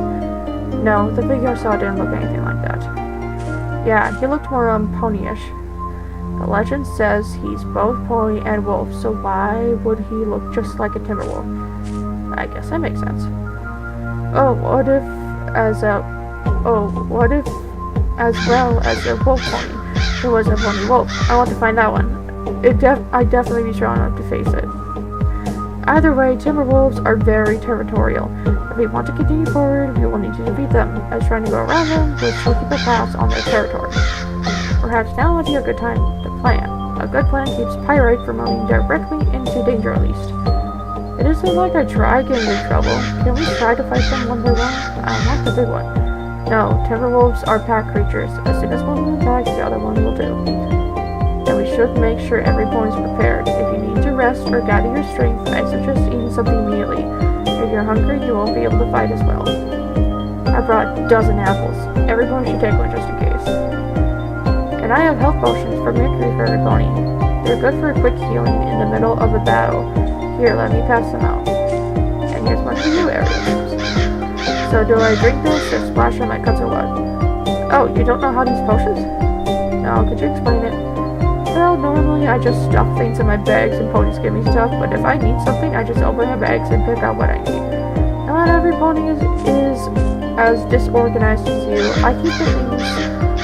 No, the video I saw didn't look anything like that. Yeah, he looked more ponyish. The legend says he's both pony and wolf, so why would he look just like a timberwolf? I guess that makes sense. What if as well as a wolf pony, there was a pony wolf? I want to find that one. I'd definitely be strong enough to face it. Either way, timberwolves are very territorial. If we want to continue forward, we will need to defeat them. As trying to go around them, we'll still keep a pass on their territory. Perhaps now would be a good time to plan. A good plan keeps Pyrite from moving directly into danger at least. It isn't like I try getting in trouble. Can we try to fight them one by one? I want the big one. No, Timberwolves are pack creatures. As soon as one of them attacks, the other one will do. And we should make sure every pony is prepared. If you need to rest or gather your strength, I suggest eating something immediately. If you're hungry, you won't be able to fight as well. I brought a dozen apples. Every pony should take one just in case. And I have health potions for victory for every pony. They're good for quick healing in the middle of a battle. Here, let me pass them out. And here's one for you, Ariel. So do I drink this or splash on my cuts or what? Oh, you don't know how to use potions? No, could you explain it? Well, normally I just stuff things in my bags and ponies give me stuff, but if I need something, I just open my bags and pick out what I need. Not every pony is as disorganized as you. I keep the things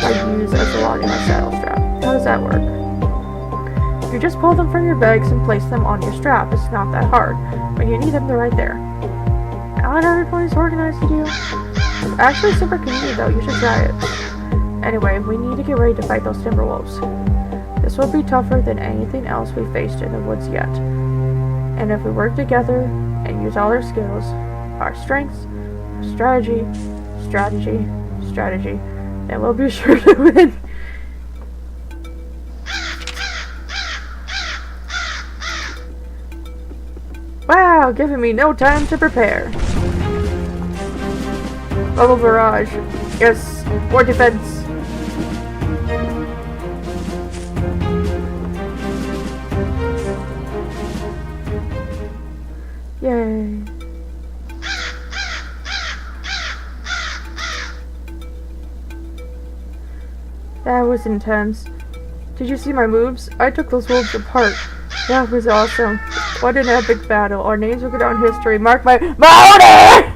I use as a log in my saddle strap. How does that work? You just pull them from your bags and place them on your strap. It's not that hard. When you need them, they're right there. Not every pony's organized as you. It's actually super convenient though, you should try it. Anyway, we need to get ready to fight those Timberwolves. This will be tougher than anything else we've faced in the woods yet. And if we work together and use all our skills, our strengths, strategy, and we'll be sure to win. Wow, giving me no time to prepare. Bubble barrage. Yes, more defense. Yay. That was intense. Did you see my moves? I took those wolves apart. That was awesome. What an epic battle. Our names will go down in history. Mark my order!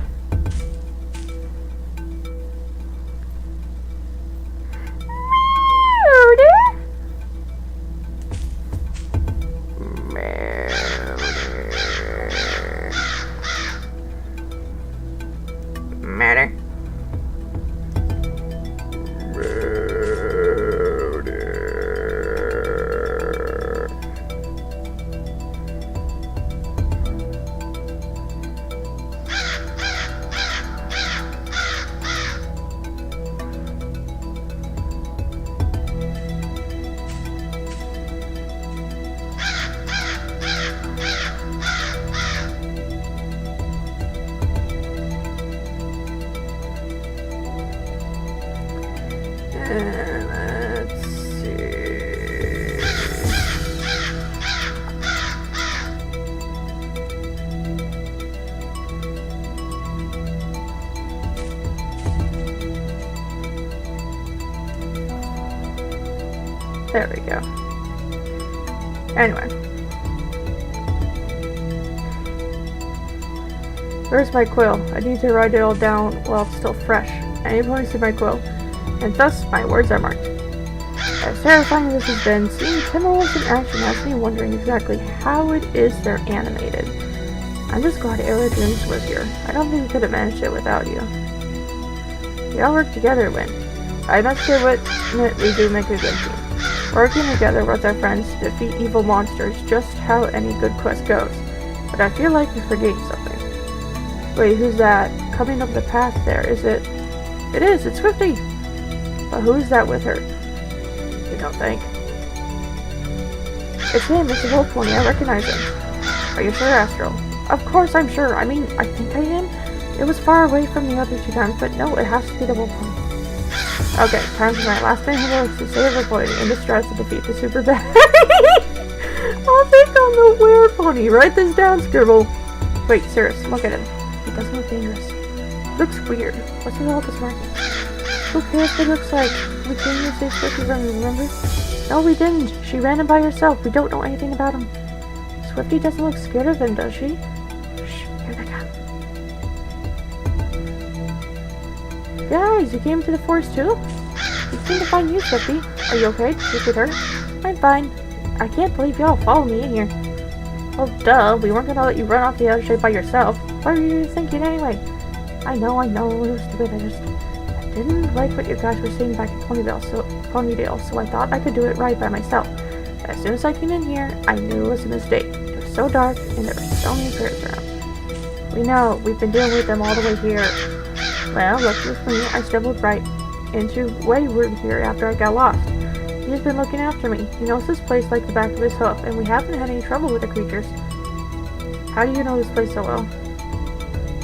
Matter. Let's see. There we go. Anyway. Where's my quill? I need to write it all down while it's still fresh. Anybody see my quill? And thus, my words are marked. As terrifying as this has been, seeing Timberwolves in action has me wondering exactly how it is they're animated. I'm just glad Era Dreams was here. I don't think we could have managed it without you. We all work together to win. I must say what we do make a good team. Working together with our friends to defeat evil monsters, just how any good quest goes. But I feel like we're forgetting something. Wait, who's that? Coming up the path there, is it? It is, it's Swifty! But who is that with her? You don't think? It's him, it's the wolf pony, I recognize him. Are you sure, Astral? Of course I'm sure, I mean, I think I am. It was far away from the other two times, but no, it has to be the wolf pony. Okay, time for my last thing heroics to save the pony in distress to defeat the super bad. I'll take on the were pony, write this down, Scribble. Wait, serious, look at him. He doesn't look dangerous. Looks weird. What's with all this marking? Who cares what it looks like? We came to save Swifty from him, remember? No, we didn't. She ran him by herself. We don't know anything about him. Swifty doesn't look scared of him, does she? Shh, here they come. Guys, you came to the forest too? We came to find you, Swifty. Are you okay? Did you get hurt? I'm fine. I can't believe y'all followed me in here. Well, duh. We weren't gonna let you run off the other side by yourself. What were you thinking anyway? I know. It was stupid. I didn't like what you guys were saying back in Ponyville, so I thought I could do it right by myself. As soon as I came in here, I knew it was a mistake. It was so dark, and there were so many spirits around. We know. We've been dealing with them all the way here. Well, luckily for me, I stumbled right into Wayward here after I got lost. He's been looking after me. He knows this place like the back of his hoof, and we haven't had any trouble with the creatures. How do you know this place so well?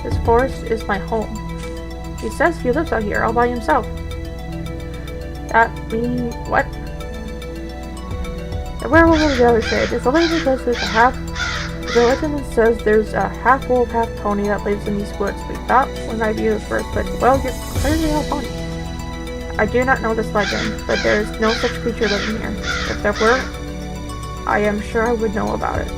This forest is my home. He says he lives out here all by himself. That means what? The werewolf on the other side. It's only because there's the legend says there's a half wolf, half pony that lives in these woods. We thought when I viewed this first, but well, you're clearly a pony. I do not know this legend, but there is no such creature living here. If there were, I am sure I would know about it.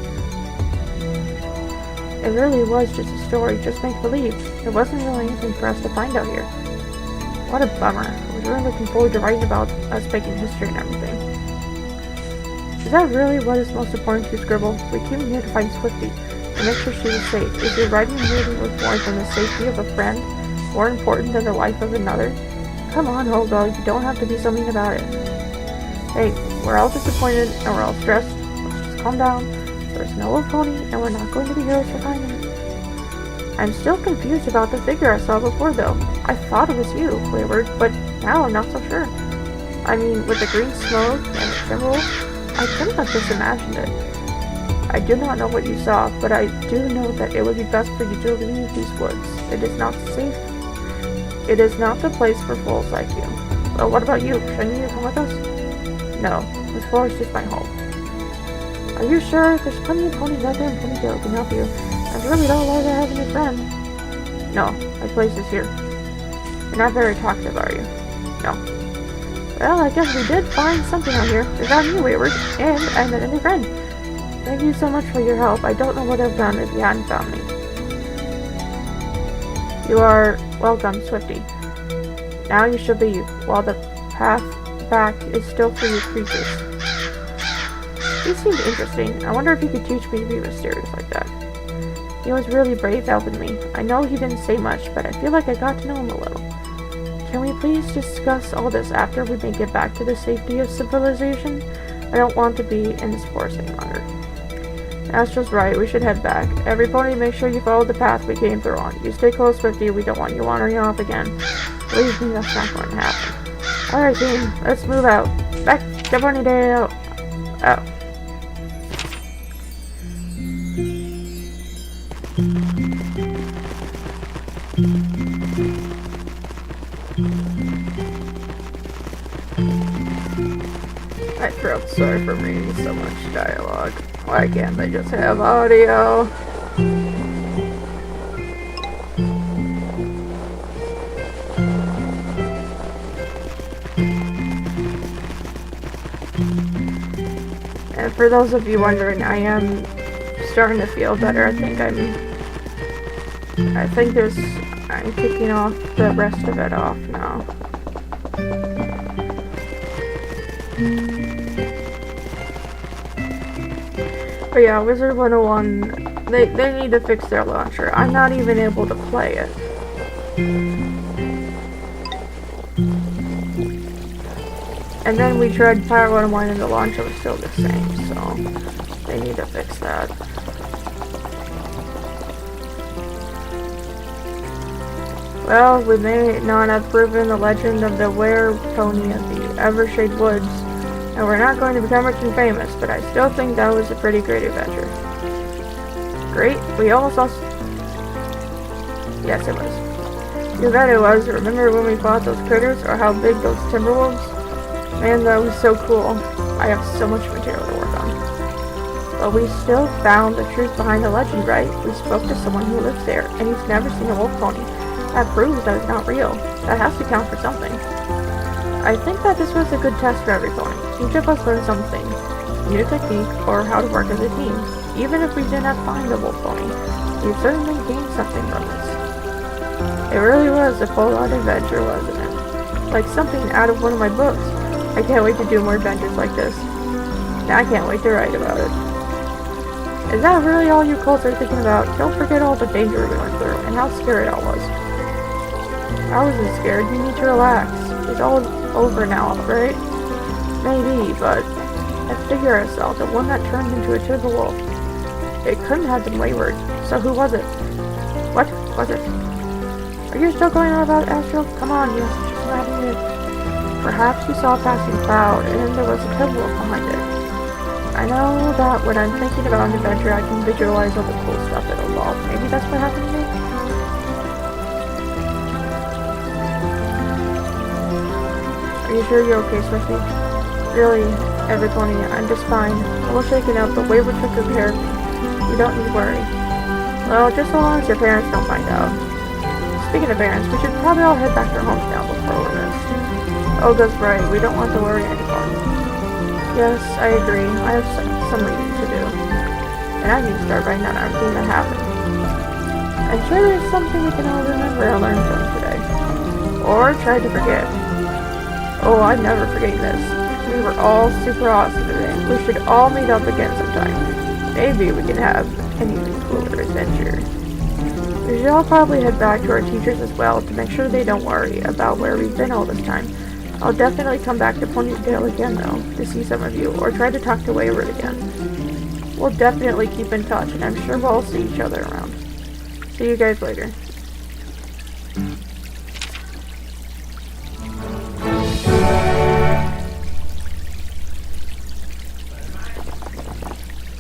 It really was just a story, just make-believe. There wasn't really anything for us to find out here. What a bummer. I was really looking forward to writing about us making history and everything. Is that really what is most important to you, Scribble? We came here to find Swifty, to make sure she was safe. Is your writing really was more than the safety of a friend, more important than the life of another? Come on, Hobo, you don't have to be so mean about it. Hey, we're all disappointed and we're all stressed. Let's just calm down. There's no wolf pony, and we're not going to be heroes for finding it. I'm still confused about the figure I saw before, though. I thought it was you, Wayward, but Now I'm not so sure. I mean, with the green smoke and the Timberwolf, I could not just imagined it. I do not know what you saw, but I do know that it would be best for you to leave these woods. It is not safe. It is not the place for fools like you. Well, what about you? Shouldn't you come with us? No, this forest is my home. Are you sure? There's plenty of ponies out there and Ponytail can help you. I really don't like having a friend. No, my place is here. You're not very talkative, are you? No. Well, I guess we did find something out here. We found you, Wayward, and I met a new friend. Thank you so much for your help. I don't know what I've done if you hadn't found me. You are welcome, Swifty. Now you should leave, while the path back is still for you creatures. He seemed interesting. I wonder if he could teach me to be mysterious like that. He was really brave helping me. I know he didn't say much, but I feel like I got to know him a little. Can we please discuss all this after we make it back to the safety of civilization? I don't want to be in this forest any longer. Astra's right, we should head back. Every pony, make sure you follow the path we came through on. You stay close, Swifty, we don't want you wandering off again. Believe me, that's not going to happen. Alright, team, let's move out. Back to Ponytail! Oh. I felt sorry for reading so much dialogue. Why can't they just have audio? And for those of you wondering, I am starting to feel better. I'm kicking off the rest of it off now. But yeah, Wizard 101, they need to fix their launcher. I'm not even able to play it. And then we tried Pirate 101 and the launcher was still the same, so they need to fix that. Well, we may not have proven the legend of the were-pony of the Evershade Woods, and we're not going to become rich and famous, but I still think that was a pretty great adventure. Great? We almost lost... Yes, it was. You bet it was. Remember when we fought those critters, or how big those Timberwolves? Man, that was so cool. I have so much material to work on. But we still found the truth behind the legend, right? We spoke to someone who lives there, and he's never seen a wolf pony. That proves that it's not real. That has to count for something. I think that this was a good test for every pony. Each of us learned something, new technique, or how to work as a team. Even if we did not find the wolf pony, we certainly gained something from this. It really was a full-on adventure, wasn't it? Like something out of one of my books. I can't wait to do more adventures like this. And I can't wait to write about it. Is that really all you colts are thinking about? Don't forget all the danger we went through, and how scary it all was. I wasn't scared. You need to relax. It's all over now, right? Maybe, but let's figure ourselves. The one that turned into a Timberwolf. It couldn't have been Wayward. So who was it? What was it? Are you still going on about Astro? Come on, you have such a imagine it. Perhaps you saw a passing cloud, and there was a Timberwolf behind it. I know that when I'm thinking about an adventure, I can visualize all the cool stuff that involved. Maybe that's what happened to me? Are you sure you're okay, Swifty? Really, every pony, I'm just fine. A little shaken up, but Wayward took good care of me. You don't need to worry. Well, just so long as your parents don't find out. Speaking of parents, we should probably all head back to our homes now before we're missed. Oh, that's right. We don't want to worry anymore. Yes, I agree. I have some reading to do. And I need to start writing down everything that happened. I'm sure there's something we can all remember and learn from today. Or try to forget. Oh, I'm never forgetting this. We were all super awesome today. We should all meet up again sometime. Maybe we can have an even cooler adventure. We should all probably head back to our teachers as well to make sure they don't worry about where we've been all this time. I'll definitely come back to Ponytail again, though, to see some of you, or try to talk to Wayward again. We'll definitely keep in touch, and I'm sure we'll all see each other around. See you guys later.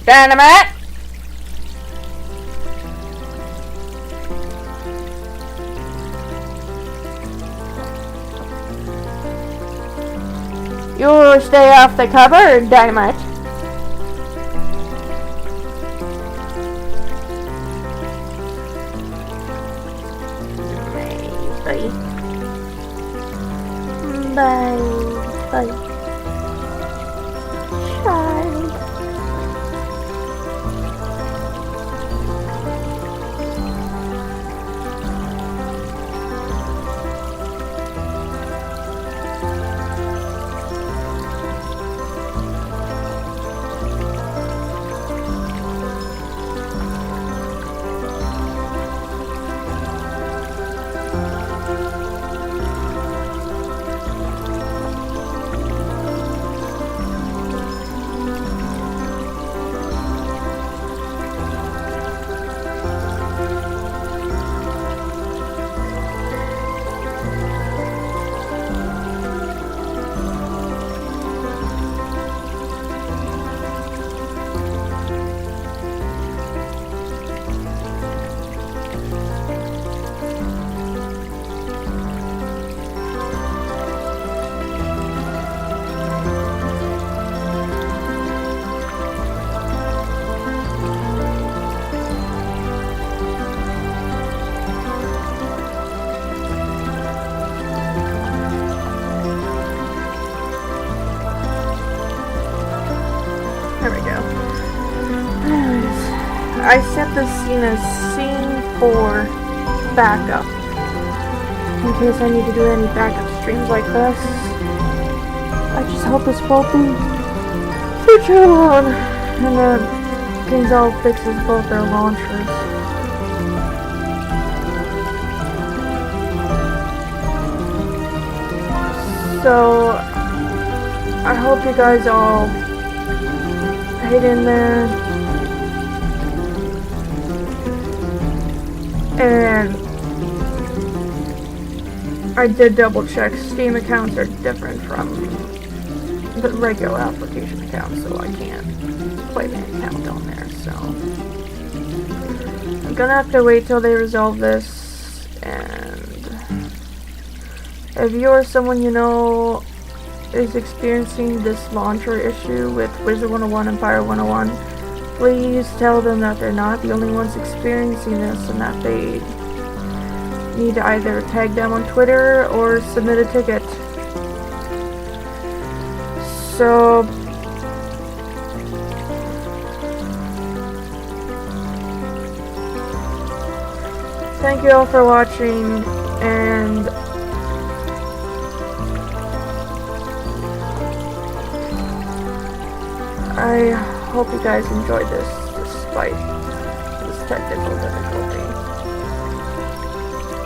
Dynamite! You stay off the cover, Dynamite. Bye. Bye. Bye. Child. There we go. I set this scene as scene 4 backup. In case I need to do any backup streams like this. I just hope this won't be too too long. And that Ginzel fixes both their launchers. So I hope you guys all hang in there, and I did double check. Steam accounts are different from the regular application accounts, so I can't play the account on there. So I'm gonna have to wait till they resolve this. And if you or someone you know is experiencing this launcher issue with Wizard 101 and Fire 101, please tell them that they're not the only ones experiencing this, and that they need to either tag them on Twitter or submit a ticket. So thank you all for watching, and I hope you guys enjoyed this despite this technical difficulty.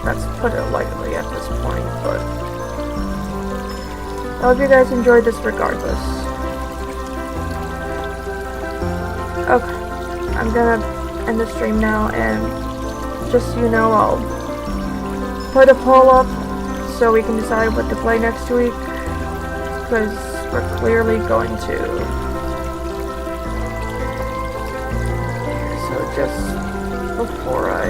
Let's put it lightly at this point, but I hope you guys enjoyed this regardless. Okay, I'm gonna end the stream now, and just so you know, I'll put a poll up so we can decide what to play next week, because we're clearly going to. Just before I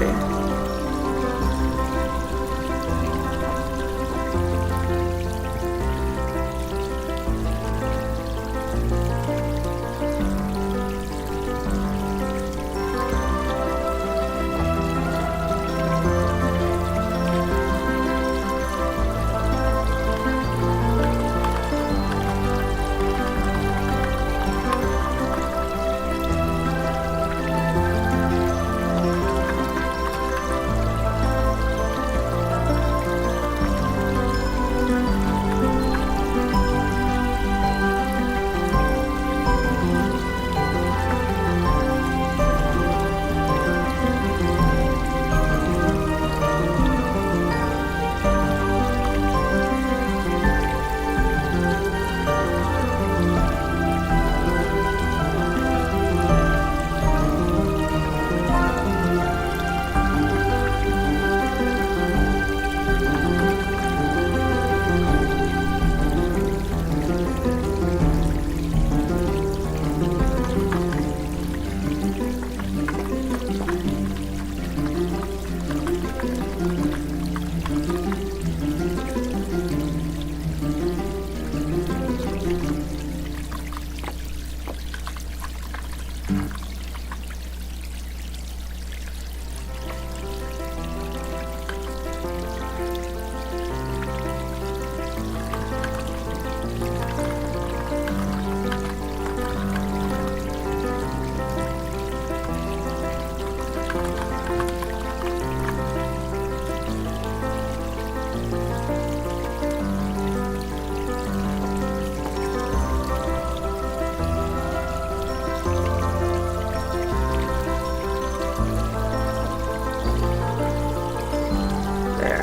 There.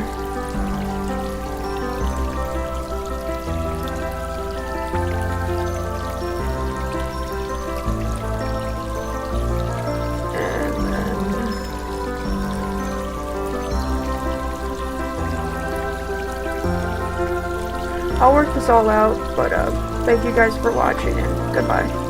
And then I'll work this all out, but thank you guys for watching and goodbye.